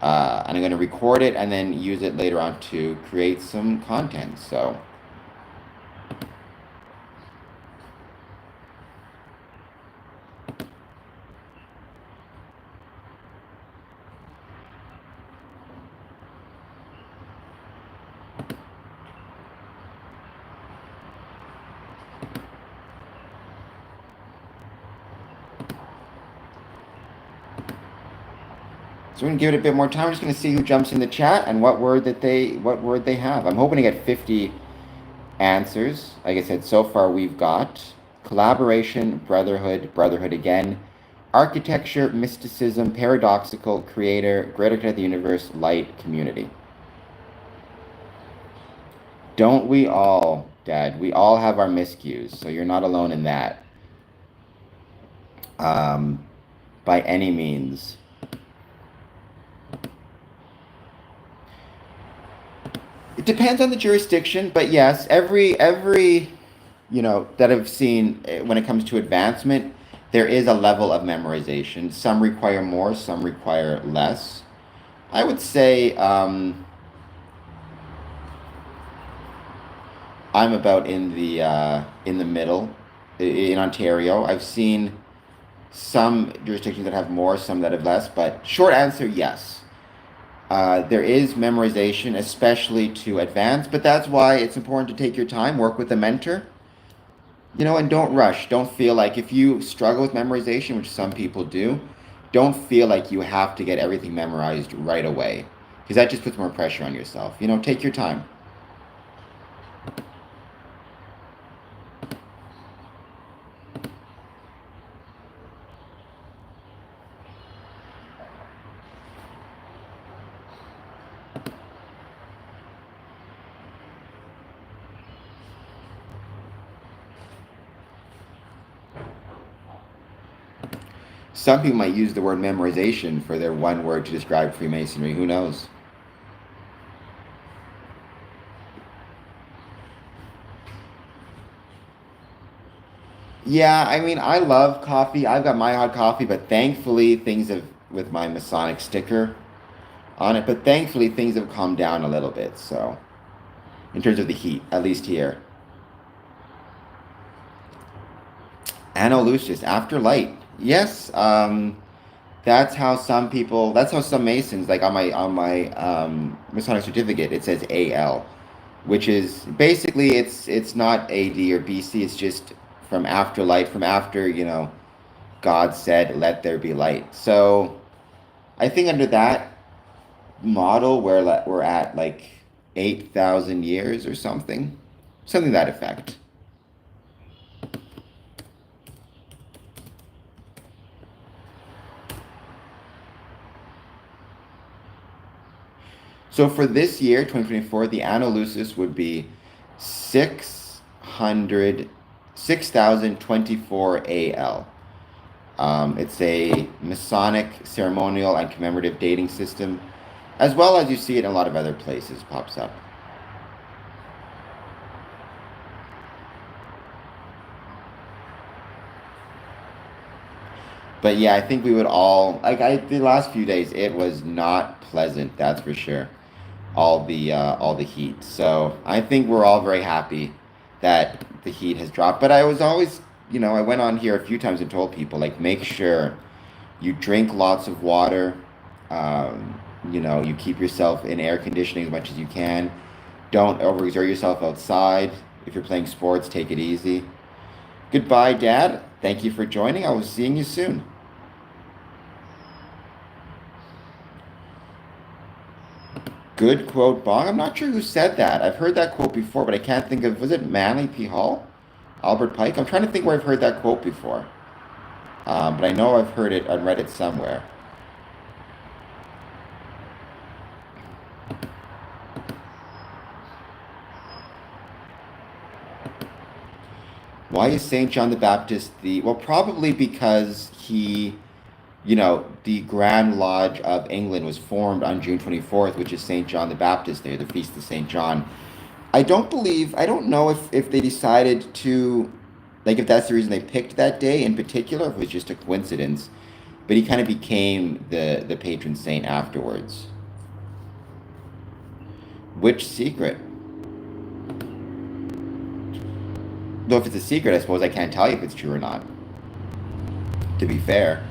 And I'm going to record it and then use it later on to create some content. So So we're gonna give it a bit more time. We're just gonna see who jumps in the chat and what word they have. I'm hoping to get 50 answers. Like I said, so far we've got collaboration, brotherhood again, architecture, mysticism, paradoxical, creator, greater good of the universe, light, community. Don't we all, Dad? We all have our miscues, so you're not alone in that. By any means. It depends on the jurisdiction, but yes, every that I've seen when it comes to advancement, there is a level of memorization. Some require more, some require less. I would say I'm about in the middle in Ontario. I've seen some jurisdictions that have more, some that have less, but short answer, yes. There is memorization, especially to advance, but that's why it's important to take your time, work with a mentor, and don't rush. Don't feel like if you struggle with memorization, which some people do, don't feel like you have to get everything memorized right away, because that just puts more pressure on yourself. Take your time. Some people might use the word memorization for their one word to describe Freemasonry. Who knows? Yeah, I mean, I love coffee. I've got my hot coffee, but thankfully things have, with my Masonic sticker on it, but thankfully things have calmed down a little bit. So, in terms of the heat, at least here. Anno Lucis, after light. Yes, that's how some people. That's how some Masons, like on my Masonic certificate, it says AL, which is basically it's not AD or BC. It's just from after light, from after God said, "Let there be light." So I think under that model, we're at like 8,000 years or something to that effect. So for this year, 2024, the Anno Lucis would be 6,024 AL. It's a Masonic ceremonial and commemorative dating system, as well as you see it in a lot of other places, pops up. But yeah, I think we would all, the last few days, it was not pleasant, that's for sure. All the heat. So I think we're all very happy that the heat has dropped. But I was always, I went on here a few times and told people, like, make sure you drink lots of water. You keep yourself in air conditioning as much as you can. Don't overexert yourself outside. If you're playing sports, take it easy. Goodbye, Dad. Thank you for joining. I will see you soon. Good quote, Bong. I'm not sure who said that. I've heard that quote before, but I can't think of. Was it Manly P. Hall? Albert Pike? I'm trying to think where I've heard that quote before. But I know I've heard it, read it somewhere. Why is St. John the Baptist well, probably because the Grand Lodge of England was formed on June 24th, which is St. John the Baptist Day, the Feast of St. John. I don't know if they decided to, like, if that's the reason they picked that day in particular, if it was just a coincidence, but he kind of became the patron saint afterwards. Which secret? Though if it's a secret, I suppose I can't tell you if it's true or not, to be fair.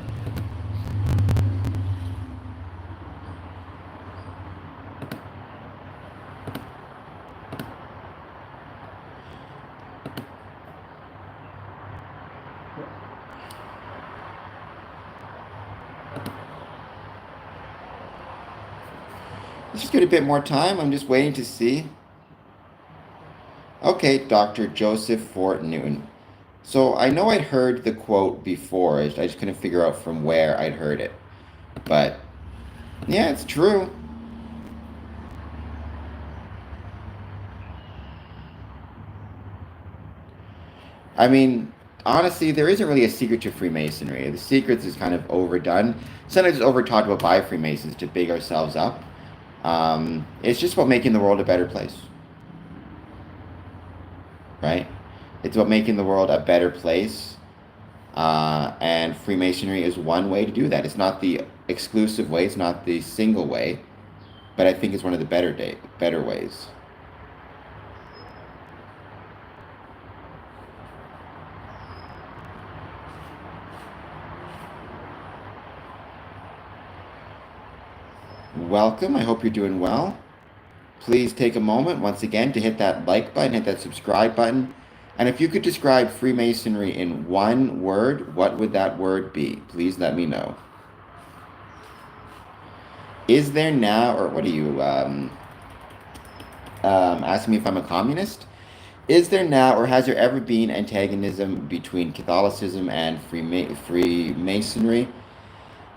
give it a bit more time. I'm just waiting to see. Okay, Dr. Joseph Fort Newton. So I know I'd heard the quote before. I just couldn't figure out from where I'd heard it. But yeah, it's true. I mean, honestly, there isn't really a secret to Freemasonry. The secrets is kind of overdone. Sometimes it's over talked about by Freemasons to big ourselves up. It's just about making the world a better place, right? It's about making the world a better place. And Freemasonry is one way to do that. It's not the exclusive way. It's not the single way, but I think it's one of the better ways. Welcome. I hope you're doing well. Please take a moment once again to hit that like button, hit that subscribe button. And if you could describe Freemasonry in one word, what would that word be? Please let me know. Is there now, or what are you asking me if I'm a communist? Is there now, or has there ever been antagonism between Catholicism and Freemasonry?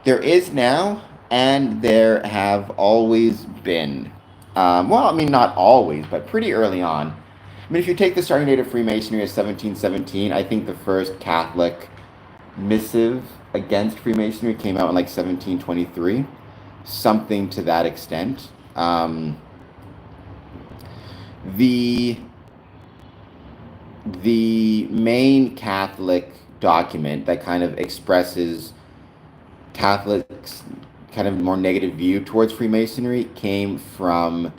There is now, and there have always been. Well, I mean, not always, but pretty early on. I mean, if you take the starting date of Freemasonry as 1717, I think the first Catholic missive against Freemasonry came out in like 1723, something to that extent. The main Catholic document that kind of expresses Catholics' kind of more negative view towards Freemasonry came from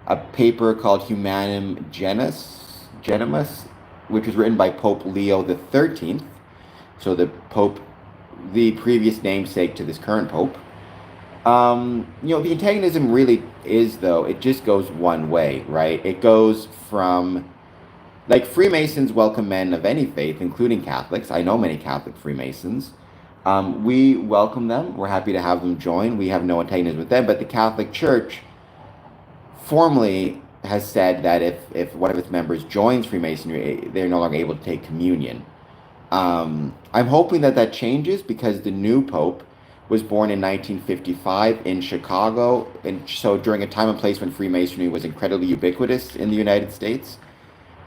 a paper called Humanum Genimus, which was written by Pope Leo the 13th. So the previous namesake to this current Pope. The antagonism really is, though, it just goes one way, right? It goes from, like, Freemasons welcome men of any faith, including Catholics. I know many Catholic Freemasons. We welcome them. We're happy to have them join. We have no antagonism with them. But the Catholic Church formally has said that if one of its members joins Freemasonry, they're no longer able to take communion. I'm hoping that changes because the new Pope was born in 1955 in Chicago, and so during a time and place when Freemasonry was incredibly ubiquitous in the United States.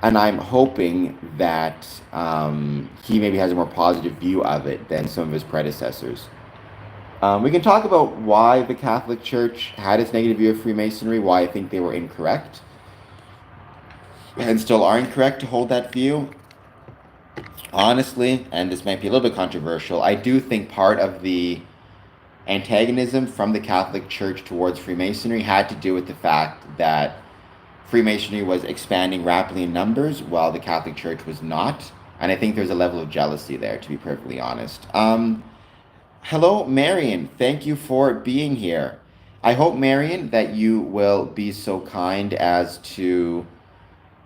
And I'm hoping that he maybe has a more positive view of it than some of his predecessors. We can talk about why the Catholic Church had its negative view of Freemasonry, why I think they were incorrect, and still are incorrect to hold that view. Honestly, and this might be a little bit controversial, I do think part of the antagonism from the Catholic Church towards Freemasonry had to do with the fact that Freemasonry was expanding rapidly in numbers while the Catholic Church was not. And I think there's a level of jealousy there, to be perfectly honest. Hello, Marion. Thank you for being here. I hope, Marion, that you will be so kind as to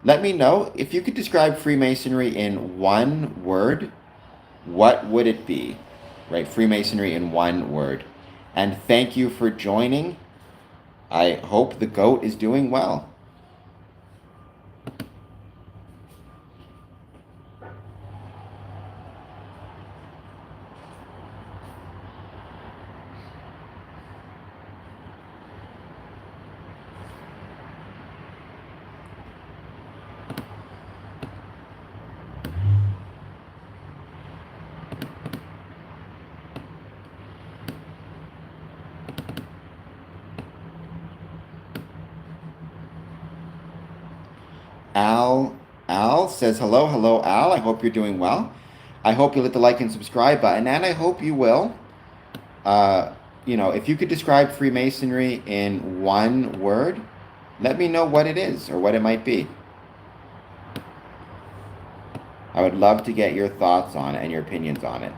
let me know if you could describe Freemasonry in one word, what would it be? Right, Freemasonry in one word. And thank you for joining. I hope the goat is doing well. Al says hello, Al. I hope you're doing well. I hope you hit the like and subscribe button, and I hope you will. If you could describe Freemasonry in one word, let me know what it is or what it might be. I would love to get your thoughts on it and your opinions on it.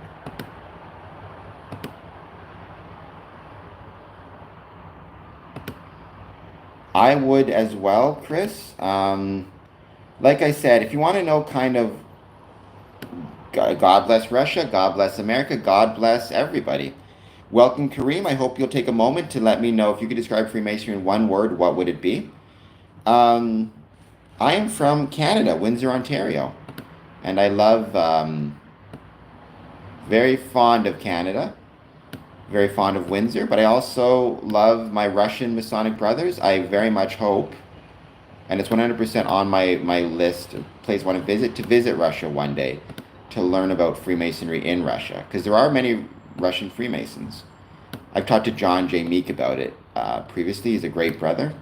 I would as well, Chris. Like I said, if you want to know kind of God bless Russia, God bless America, God bless everybody. Welcome, Kareem. I hope you'll take a moment to let me know if you could describe Freemasonry in one word, what would it be? I am from Canada, Windsor, Ontario, and I love, very fond of Canada, very fond of Windsor, but I also love my Russian Masonic brothers. I very much hope, and it's 100% on my list of places I want to visit Russia one day to learn about Freemasonry in Russia, because there are many Russian Freemasons. I've talked to John J. Meek about it previously. He's a great brother.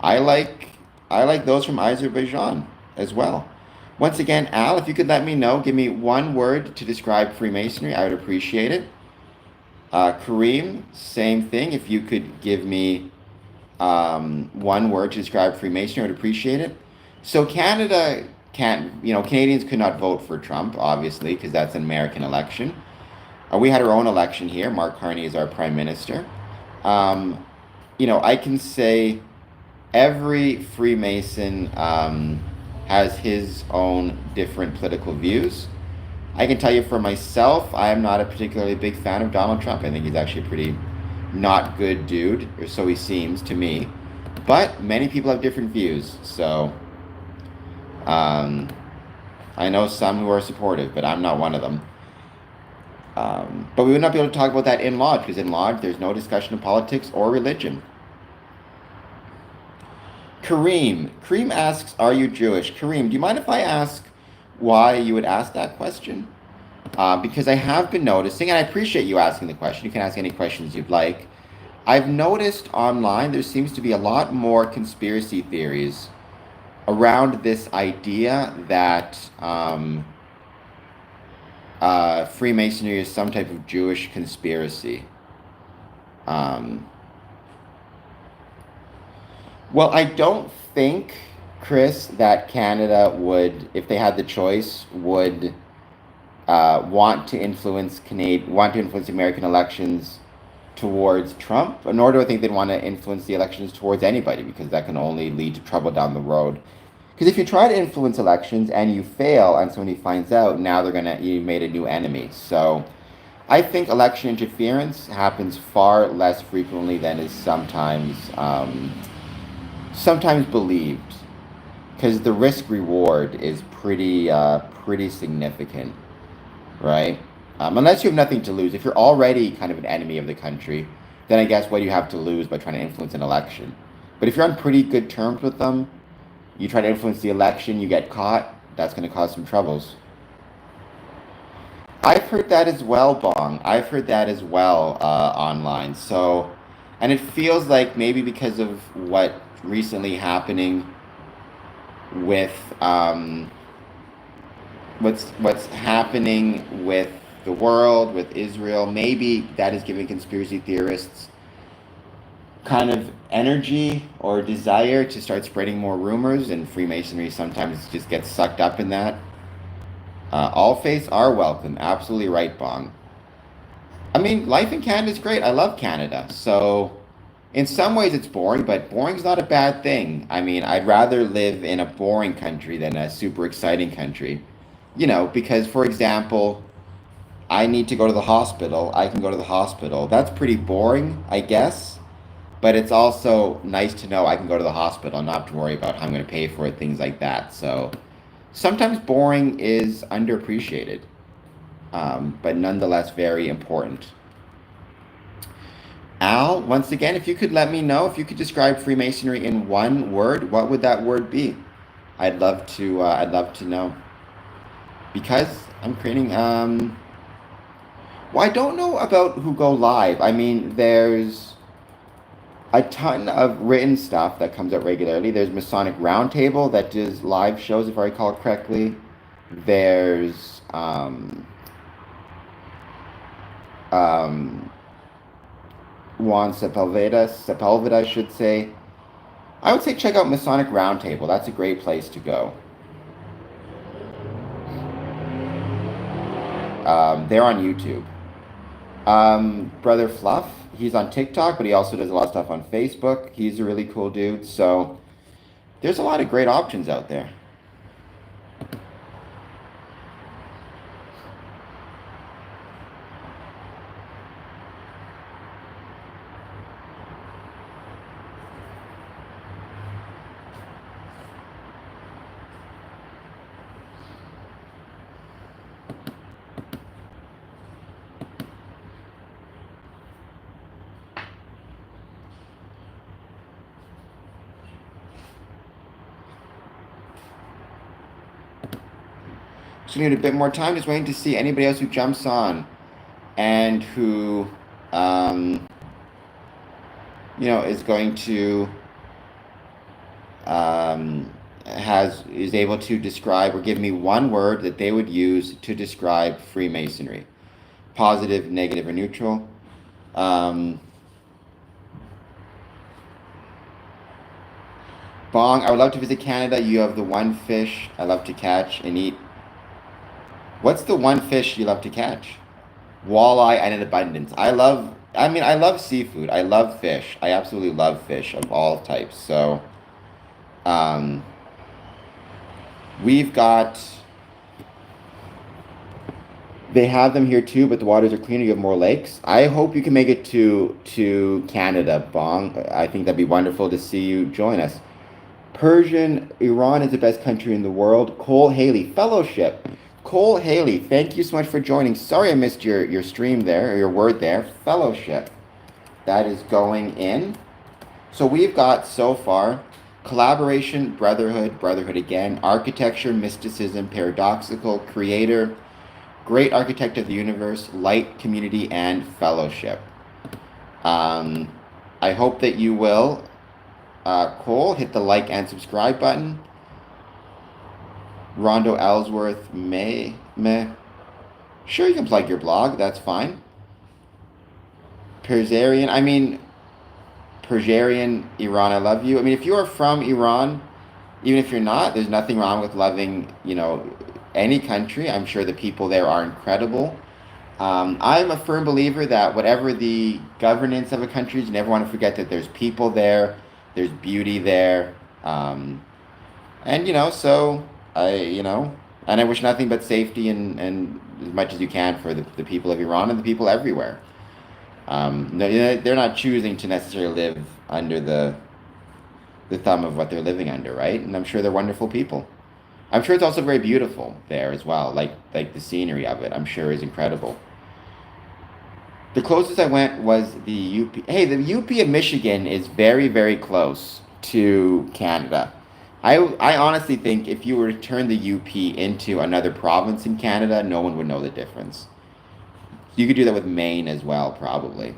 I like those from Azerbaijan as well. Once again, Al, if you could let me know, give me one word to describe Freemasonry, I would appreciate it. Kareem, same thing. If you could give me one word to describe Freemasonry, I would appreciate it. So Canada can't, Canadians could not vote for Trump, obviously, because that's an American election. We had our own election here. Mark Carney is our prime minister. I can say every Freemason has his own different political views. I can tell you for myself, I am not a particularly big fan of Donald Trump. I think he's actually a pretty not good dude, or so he seems to me. But many people have different views, so I know some who are supportive, but I'm not one of them. But we would not be able to talk about that in Lodge, because in Lodge there's no discussion of politics or religion. Kareem asks, are you Jewish? Kareem, do you mind if I ask why you would ask that question? Because I have been noticing, and I appreciate you asking the question. You can ask any questions you'd like. I've noticed online there seems to be a lot more conspiracy theories around this idea that Freemasonry is some type of Jewish conspiracy. Well, I don't think, Chris, that Canada would, if they had the choice, would want to influence American elections towards Trump. Nor do I think they'd want to influence the elections towards anybody, because that can only lead to trouble down the road. Because if you try to influence elections and you fail, and somebody finds out, now you made a new enemy. So I think election interference happens far less frequently than is sometimes believed, because the risk reward is pretty significant, right? Unless you have nothing to lose. If you're already kind of an enemy of the country, then I guess what do you have to lose by trying to influence an election? But if you're on pretty good terms with them, you try to influence the election, you get caught, that's going to cause some troubles. I've heard that as well, Bong. I've heard that as well online. So, and it feels like maybe because of what recently happening with what's happening with the world, with Israel, maybe that is giving conspiracy theorists kind of energy or desire to start spreading more rumors, and Freemasonry sometimes just gets sucked up in that. All faiths are welcome. Absolutely right, Bong. I mean, life in Canada is great. I love Canada. So in some ways it's boring, but boring's not a bad thing. I mean, I'd rather live in a boring country than a super exciting country. Because, for example, I need to go to the hospital. I can go to the hospital. That's pretty boring, I guess. But it's also nice to know I can go to the hospital and not have to worry about how I'm going to pay for it, things like that. So sometimes boring is underappreciated, but nonetheless very important. Al, once again, if you could let me know, if you could describe Freemasonry in one word, what would that word be? I'd love to know. Because I'm creating, well, I don't know about who go live. I mean, there's a ton of written stuff that comes out regularly. There's Masonic Roundtable that does live shows, if I recall correctly. There's Juan Sepulveda, I should say. I would say check out Masonic Roundtable. That's a great place to go. They're on YouTube. Brother Fluff, he's on TikTok, but he also does a lot of stuff on Facebook. He's a really cool dude. So there's a lot of great options out there. Just gonna need a bit more time. Just waiting to see anybody else who jumps on and who, is going to is able to describe or give me one word that they would use to describe Freemasonry. Positive, negative, or neutral. Bong, I would love to visit Canada. You have the one fish I love to catch and eat. What's the one fish you love to catch? Walleye and in abundance. I love seafood. I love fish. I absolutely love fish of all types. So, we've got, they have them here too, but the waters are cleaner. You have more lakes. I hope you can make it to Canada, Bong. I think that'd be wonderful to see you join us. Persian, Iran is the best country in the world. Cole Haley, fellowship. Cole Haley, thank you so much for joining. Sorry I missed your stream there, or your word there. Fellowship. That is going in. So we've got so far collaboration, brotherhood again, architecture, mysticism, paradoxical, creator, great architect of the universe, light, community, and fellowship. I hope that you will, Cole, hit the like and subscribe button. Rondo Ellsworth, meh. Sure, you can plug your blog. That's fine. Persian, Iran, I love you. I mean, if you are from Iran, even if you're not, there's nothing wrong with loving, any country. I'm sure the people there are incredible. I'm a firm believer that whatever the governance of a country is, you never want to forget that there's people there, there's beauty there. And I wish nothing but safety and as much as you can for the people of Iran and the people everywhere. They're not choosing to necessarily live under the thumb of what they're living under, right? And I'm sure they're wonderful people. I'm sure it's also very beautiful there as well, like the scenery of it, I'm sure is incredible. The closest I went was the UP. Hey, the UP of Michigan is very, very close to Canada. I honestly think if you were to turn the UP into another province in Canada, no one would know the difference. You could do that with Maine as well, probably.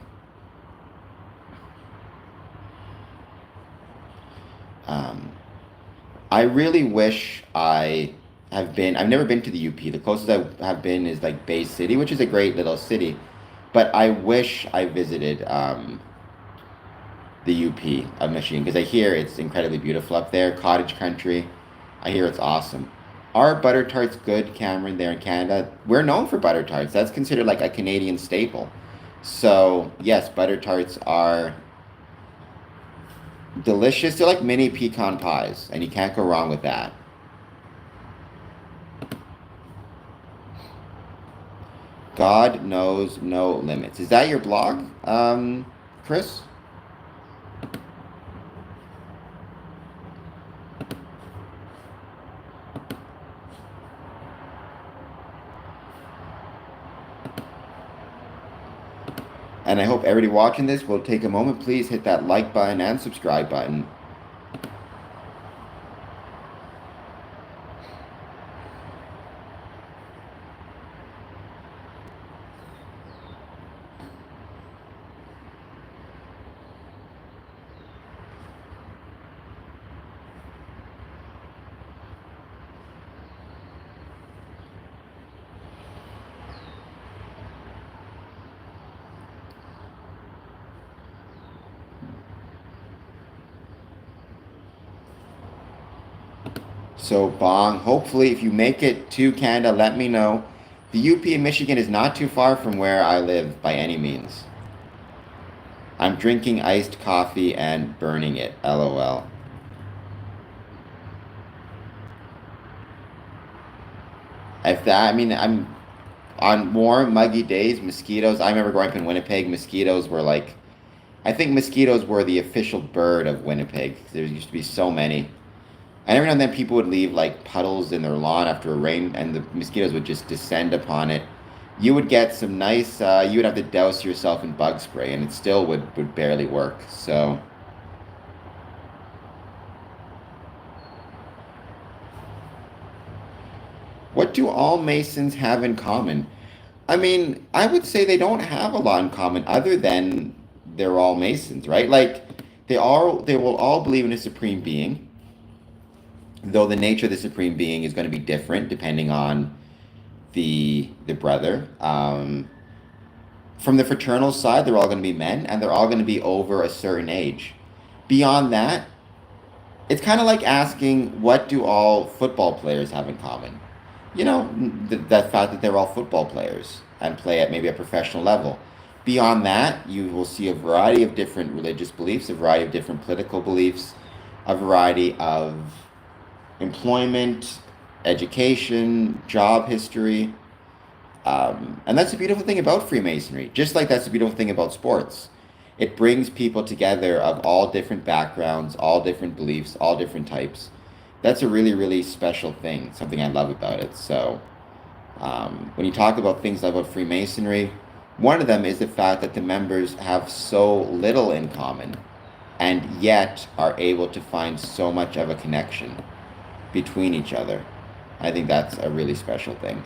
I really wish I've never been to the UP. The closest I have been is like Bay City, which is a great little city. But I wish I visited the UP of Michigan because I hear it's incredibly beautiful up there, cottage country. I hear it's awesome. Are butter tarts good, Cameron, there in Canada? We're known for butter tarts. That's considered like a Canadian staple. So, yes, butter tarts are delicious. They're like mini pecan pies, and you can't go wrong with that. God knows no limits. Is that your blog, Chris? And I hope everybody watching this will take a moment. Please hit that like button and subscribe button. So, Bong, hopefully if you make it to Canada, let me know. The UP in Michigan is not too far from where I live by any means. I'm drinking iced coffee and burning it, LOL. I'm on warm, muggy days, mosquitoes. I remember growing up in Winnipeg, mosquitoes were like, I think mosquitoes were the official bird of Winnipeg. There used to be so many. And every now and then people would leave like puddles in their lawn after a rain and the mosquitoes would just descend upon it. You would get some nice, you would have to douse yourself in bug spray and it still would barely work. So, what do all Masons have in common? I mean, I would say they don't have a lot in common other than they're all Masons, right? Like they will all believe in a supreme being, though the nature of the supreme being is going to be different depending on the brother. From the fraternal side, they're all going to be men, and they're all going to be over a certain age. Beyond that, it's kind of like asking, what do all football players have in common? You know, that fact that they're all football players and play at maybe a professional level. Beyond that, you will see a variety of different religious beliefs, a variety of different political beliefs, a variety of employment, education, job history. And that's the beautiful thing about Freemasonry, just like that's the beautiful thing about sports. It brings people together of all different backgrounds, all different beliefs, all different types. That's a really, really special thing, something I love about it. So, when you talk about things about Freemasonry, one of them is the fact that the members have so little in common and yet are able to find so much of a connection between each other. I think that's a really special thing.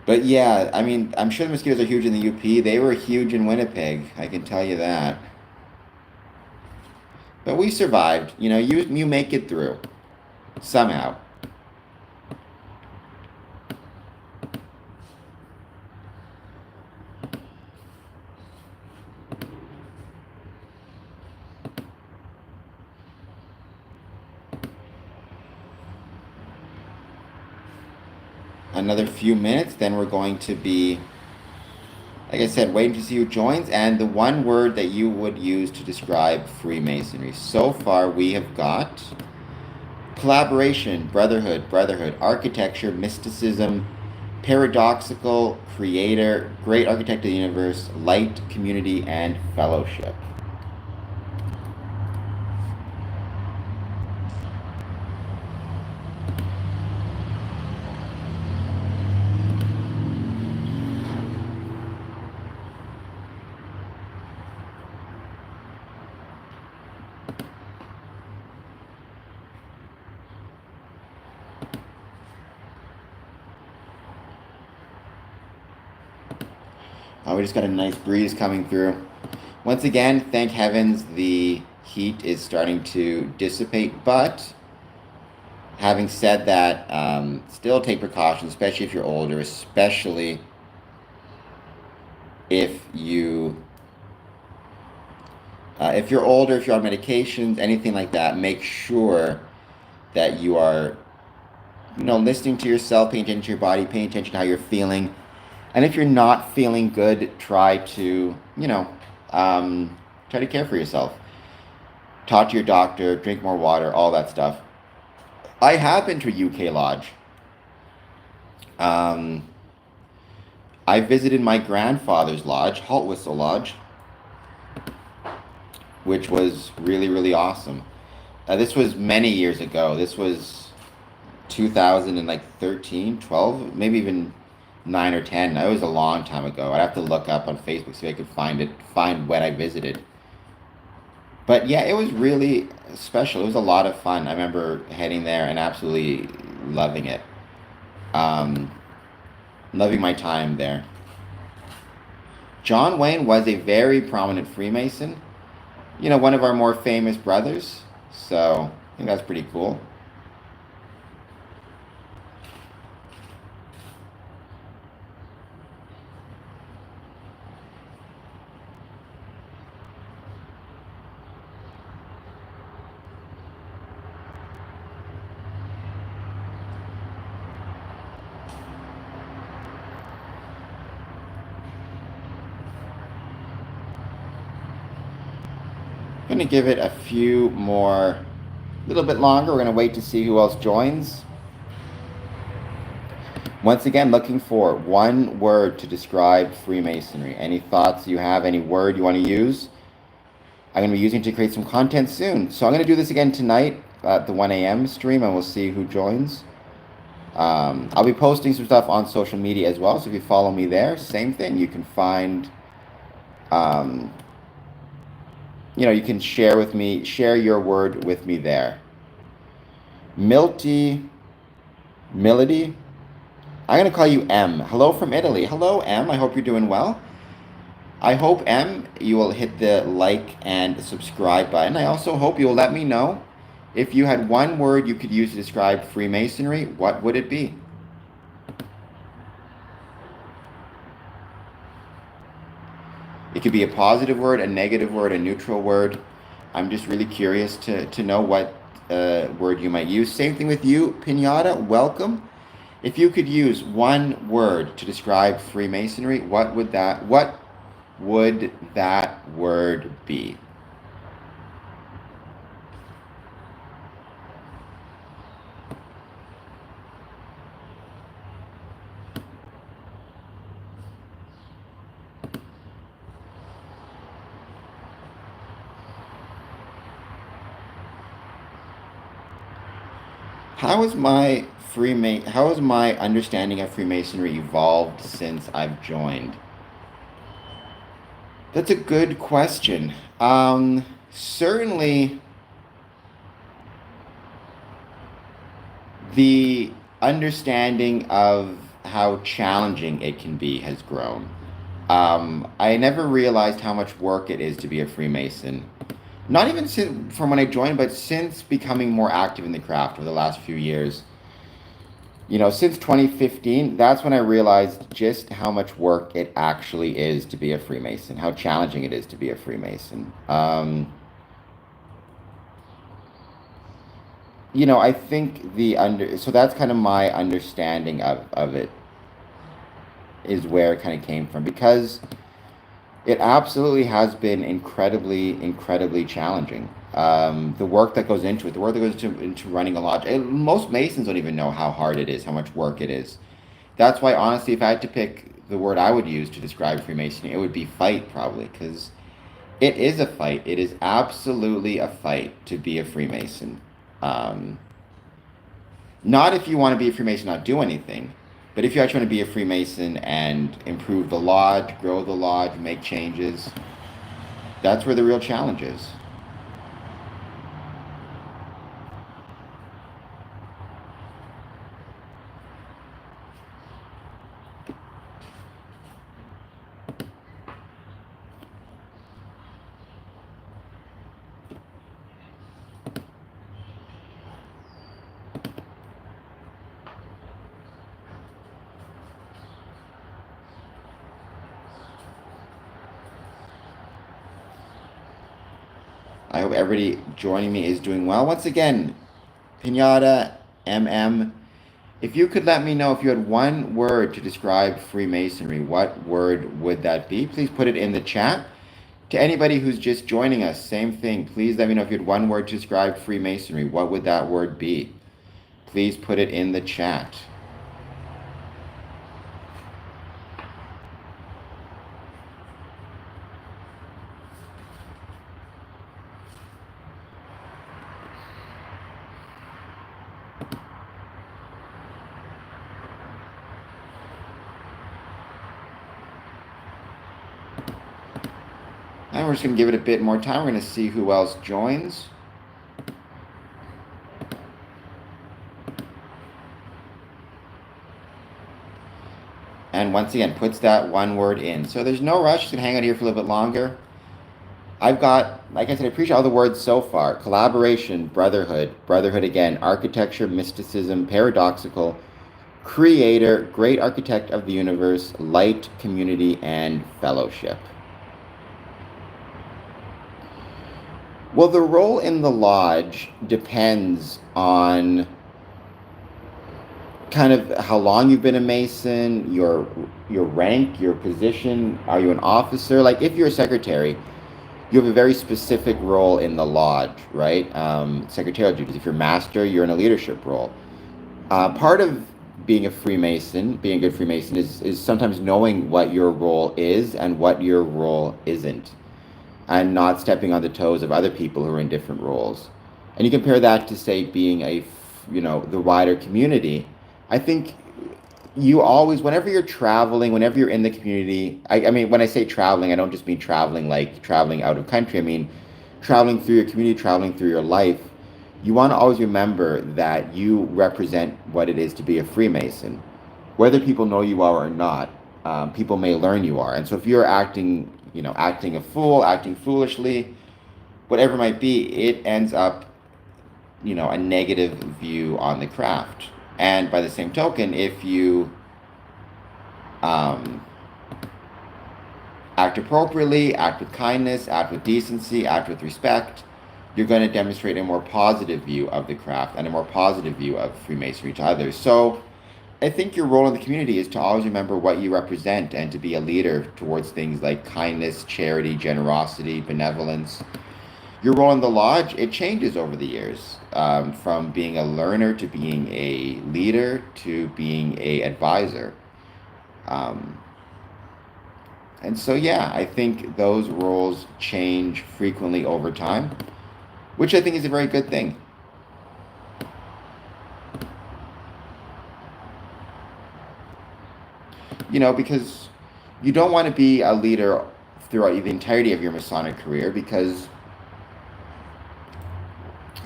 But yeah, I mean, I'm sure the mosquitoes are huge in the UP. They were huge in Winnipeg, I can tell you that. But we survived. You know, you make it through somehow. Another few minutes, then we're going to be, like I said, waiting to see who joins, and the one word that you would use to describe Freemasonry. So far, we have got collaboration, brotherhood, architecture, mysticism, paradoxical, creator, great architect of the universe, light, community, and fellowship. We just got a nice breeze coming through. Once again, thank heavens the heat is starting to dissipate, but having said that, still take precautions, especially if you're older, especially if you're older, if you're on medications, anything like that, make sure that you are, listening to yourself, paying attention to your body, paying attention to how you're feeling. And if you're not feeling good, try to, try to care for yourself. Talk to your doctor, drink more water, all that stuff. I have been to a UK lodge. I visited my grandfather's lodge, Halt Whistle Lodge, which was really, really awesome. This was many years ago. This was 2013, 12, maybe even 9 or 10. That was a long time ago. I'd have to look up on Facebook see if I could find when I visited. But yeah, it was really special. It was a lot of fun. I remember heading there and absolutely loving it. Loving my time there. John Wayne was a very prominent Freemason. One of our more famous brothers. So I think that's pretty cool. I'm going to give it a few more, a little bit longer. We're going to wait to see who else joins. Once again, looking for one word to describe Freemasonry. Any thoughts you have, any word you want to use? I'm going to be using to create some content soon. So I'm going to do this again tonight at the 1 a.m. stream, and we'll see who joins. I'll be posting some stuff on social media as well. So if you follow me there, same thing. You can find, you can share your word with me there. Milty, Milady, I'm going to call you M. Hello from Italy. Hello, M. I hope you're doing well. I hope, M, you will hit the like and subscribe button. I also hope you will let me know if you had one word you could use to describe Freemasonry, what would it be? It could be a positive word, a negative word, a neutral word. I'm just really curious to know what word you might use. Same thing with you, Pinata. Welcome. If you could use one word to describe Freemasonry, what would that word be? How has my understanding of Freemasonry evolved since I've joined? That's a good question. Certainly, the understanding of how challenging it can be has grown. I never realized how much work it is to be a Freemason. Not even from when I joined, but since becoming more active in the craft over the last few years. Since 2015, that's when I realized just how much work it actually is to be a Freemason, how challenging it is to be a Freemason. I think so that's kind of my understanding of it, is where it kind of came from, because it absolutely has been incredibly, incredibly challenging. The work that goes into it, the work that goes into running a lodge. Most Masons don't even know how hard it is, how much work it is. That's why, honestly, if I had to pick the word I would use to describe Freemasonry, it would be fight, probably, because it is a fight. It is absolutely a fight to be a Freemason. Not if you want to be a Freemason, not do anything, but if you actually want to be a Freemason and improve the lodge, grow the lodge, make changes, that's where the real challenge is. I hope everybody joining me is doing well. Once again, Pinata, MM, if you could let me know if you had one word to describe Freemasonry, what word would that be? Please put it in the chat. To anybody who's just joining us, same thing. Please let me know if you had one word to describe Freemasonry. What would that word be? Please put it in the chat. And we're just going to give it a bit more time. We're going to see who else joins. And once again, puts that one word in. So there's no rush. Just going to hang out here for a little bit longer. I've got, like I said, I appreciate all the words so far. Collaboration, brotherhood again, architecture, mysticism, paradoxical, creator, great architect of the universe, light, community, and fellowship. Well, the role in the lodge depends on kind of how long you've been a Mason, your rank, your position. Are you an officer? Like, if you're a secretary, you have a very specific role in the lodge, right? Secretarial duties. If you're master, you're in a leadership role. Part of being a Freemason, being a good Freemason, is sometimes knowing what your role is and what your role isn't. and not stepping on the toes of other people who are in different roles. And you compare that to, say, being the wider community. I think you always, whenever you're traveling, whenever you're in the community, I mean, when I say traveling, I don't just mean traveling like traveling out of country. I mean, traveling through your community, traveling through your life. You want to always remember that you represent what it is to be a Freemason. Whether people know you are or not, people may learn you are. And so if you're acting a fool, acting foolishly, whatever it might be, it ends up, a negative view on the craft. And by the same token, if you act appropriately, act with kindness, act with decency, act with respect, you're going to demonstrate a more positive view of the craft and a more positive view of Freemasonry to others. So I think your role in the community is to always remember what you represent and to be a leader towards things like kindness, charity, generosity, benevolence. Your role in the lodge, it changes over the years, from being a learner to being a leader to being a advisor. And so, yeah, I think those roles change frequently over time, which I think is a very good thing. Because you don't want to be a leader throughout the entirety of your Masonic career, because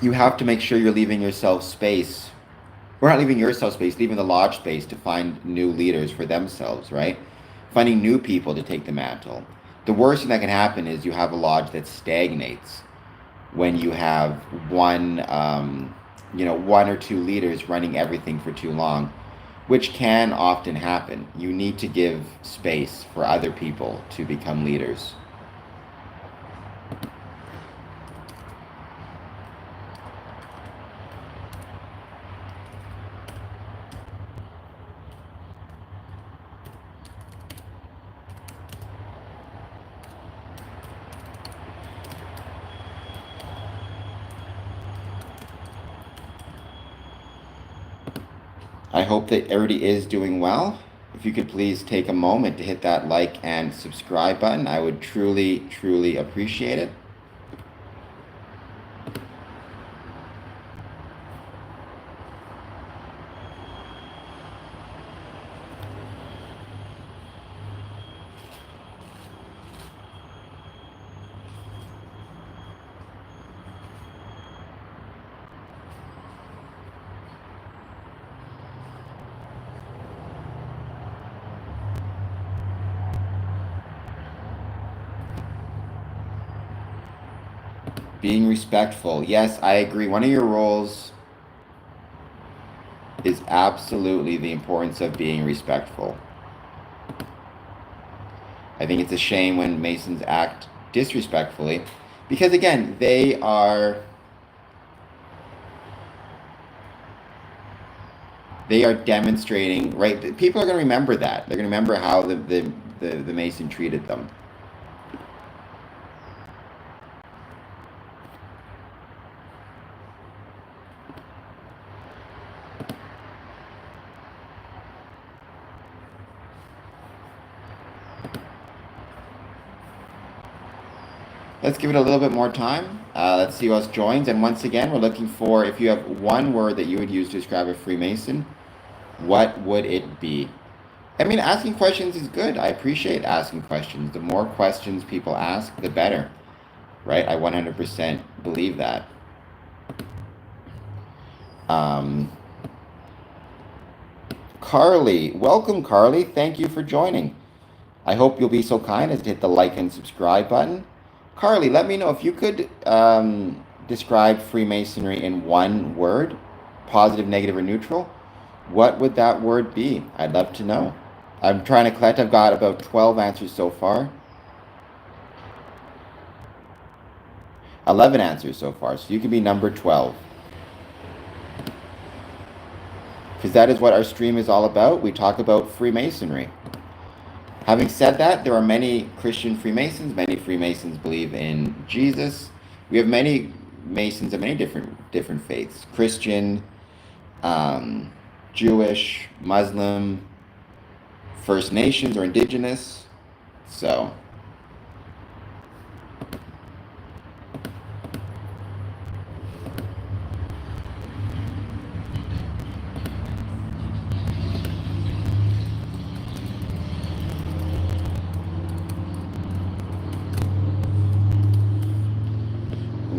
you have to make sure you're leaving yourself space. We're not leaving yourself space, leaving the lodge space to find new leaders for themselves, right? Finding new people to take the mantle. The worst thing that can happen is you have a lodge that stagnates when you have one or two leaders running everything for too long, which can often happen. You need to give space for other people to become leaders. I hope that everybody is doing well. If you could please take a moment to hit that like and subscribe button, I would truly, truly appreciate it. Being respectful. Yes, I agree. One of your roles is absolutely the importance of being respectful. I think it's a shame when Masons act disrespectfully, because again, they are demonstrating, right? People are going to remember that. They're going to remember how the Mason treated them. Let's give it a little bit more time. Let's see who else joins. And once again, we're looking for, if you have one word that you would use to describe a Freemason, what would it be? I mean, asking questions is good. I appreciate asking questions. The more questions people ask, the better, right? I 100% believe that. Carly, welcome, Carly. Thank you for joining. I hope you'll be so kind as to hit the like and subscribe button. Carly, let me know if you could describe Freemasonry in one word, positive, negative, or neutral. What would that word be? I'd love to know. I'm trying to collect. I've got about 12 answers so far. 11 answers so far, so you can be number 12. Because that is what our stream is all about. We talk about Freemasonry. Having said that, there are many Christian Freemasons. Many Freemasons believe in Jesus. We have many Masons of many different faiths: Christian, Jewish, Muslim, First Nations or Indigenous. So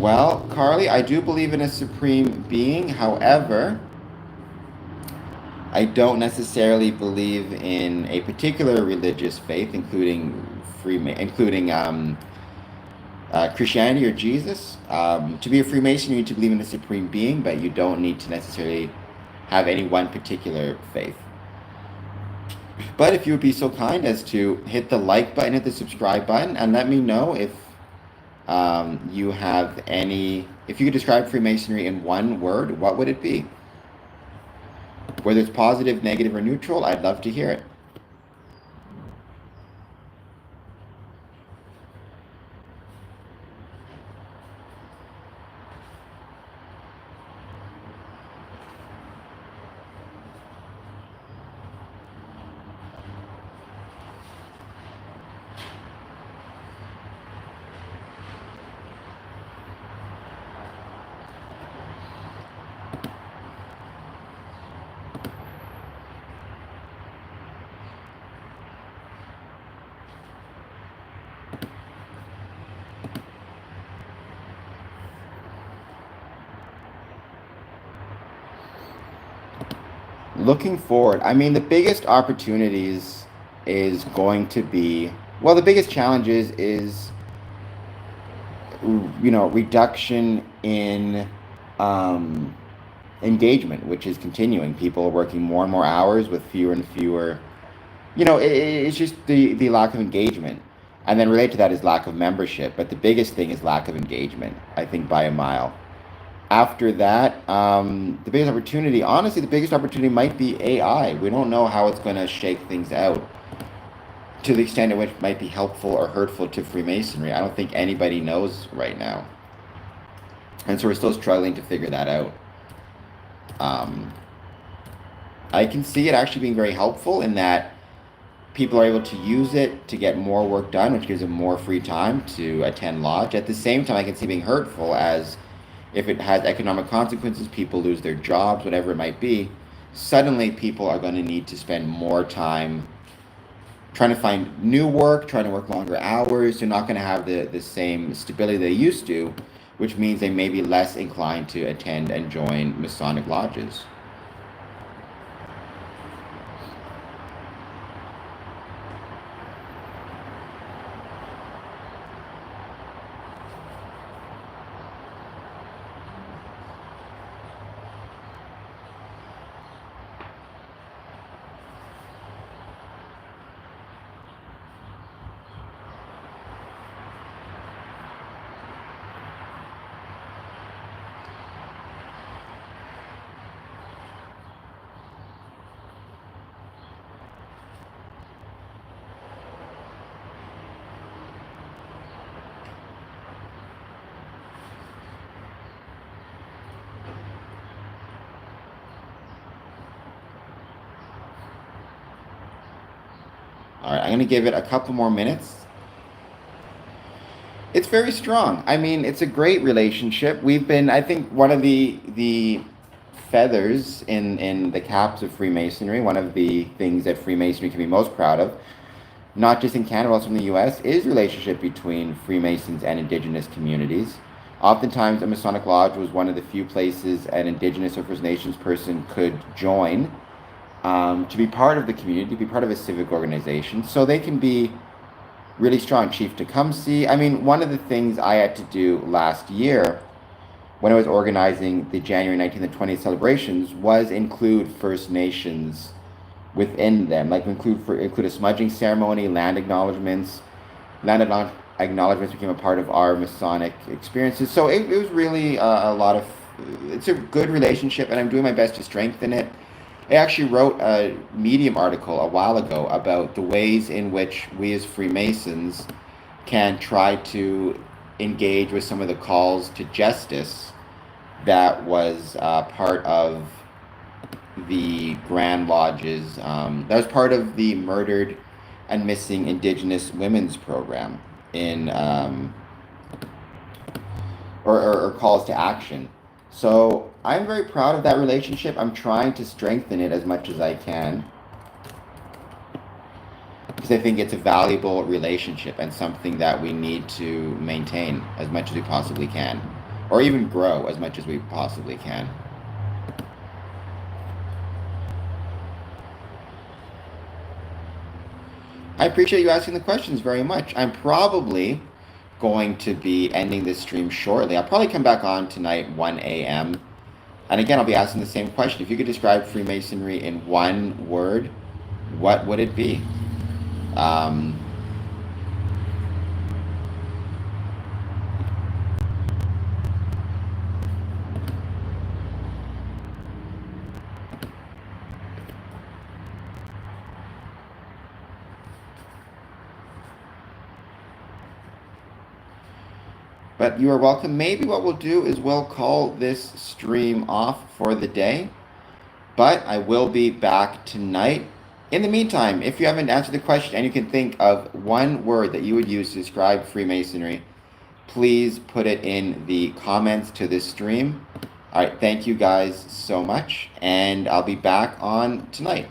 Well, Carly, I do believe in a supreme being. However, I don't necessarily believe in a particular religious faith, including Christianity or Jesus. To be a Freemason, you need to believe in a supreme being, but you don't need to necessarily have any one particular faith. But if you would be so kind as to hit the like button, hit the subscribe button, and let me know if you have any. If you could describe Freemasonry in one word, what would it be? Whether it's positive, negative, or neutral, I'd love to hear it. Looking forward, I mean, the biggest opportunities is going to be, well, the biggest challenges is, reduction in um, engagement, which is continuing. People are working more and more hours with fewer and fewer. It's just the lack of engagement. And then related to that is lack of membership. But the biggest thing is lack of engagement, I think, by a mile. After that, the biggest opportunity, honestly, the biggest opportunity might be AI. We don't know how it's going to shake things out to the extent in which it might be helpful or hurtful to Freemasonry. I don't think anybody knows right now. And so we're still struggling to figure that out. I can see it actually being very helpful in that people are able to use it to get more work done, which gives them more free time to attend lodge. At the same time, I can see it being hurtful as if it has economic consequences, people lose their jobs, whatever it might be, suddenly people are going to need to spend more time trying to find new work, trying to work longer hours. They're not going to have the same stability they used to, which means they may be less inclined to attend and join Masonic lodges. All right, I'm going to give it a couple more minutes. It's very strong. I mean, it's a great relationship. I think, one of the feathers in the caps of Freemasonry, one of the things that Freemasonry can be most proud of, not just in Canada, but also in the U.S., is relationship between Freemasons and Indigenous communities. Oftentimes, a Masonic lodge was one of the few places an Indigenous or First Nations person could join to be part of the community, to be part of a civic organization, so they can be really strong. Chief Tecumseh. I mean, one of the things I had to do last year when I was organizing the January 19th and 20th celebrations was include First Nations within them, like include a smudging ceremony, land acknowledgements. Acknowledgements became a part of our Masonic experiences. So it was really a lot of. It's a good relationship, and I'm doing my best to strengthen it. I actually wrote a Medium article a while ago about the ways in which we as Freemasons can try to engage with some of the calls to justice that was part of the Grand Lodges. That was part of the Murdered and Missing Indigenous Women's Program in or calls to action. So I'm very proud of that relationship. I'm trying to strengthen it as much as I can because I think it's a valuable relationship and something that we need to maintain as much as we possibly can. or even grow as much as we possibly can. I appreciate you asking the questions very much. I'm probably going to be ending this stream shortly. I'll probably come back on tonight, 1 a.m. And again, I'll be asking the same question. If you could describe Freemasonry in one word, what would it be? But you are welcome. Maybe what we'll do is we'll call this stream off for the day. But I will be back tonight. In the meantime, if you haven't answered the question and you can think of one word that you would use to describe Freemasonry, please put it in the comments to this stream. All right, thank you guys so much, and I'll be back on tonight.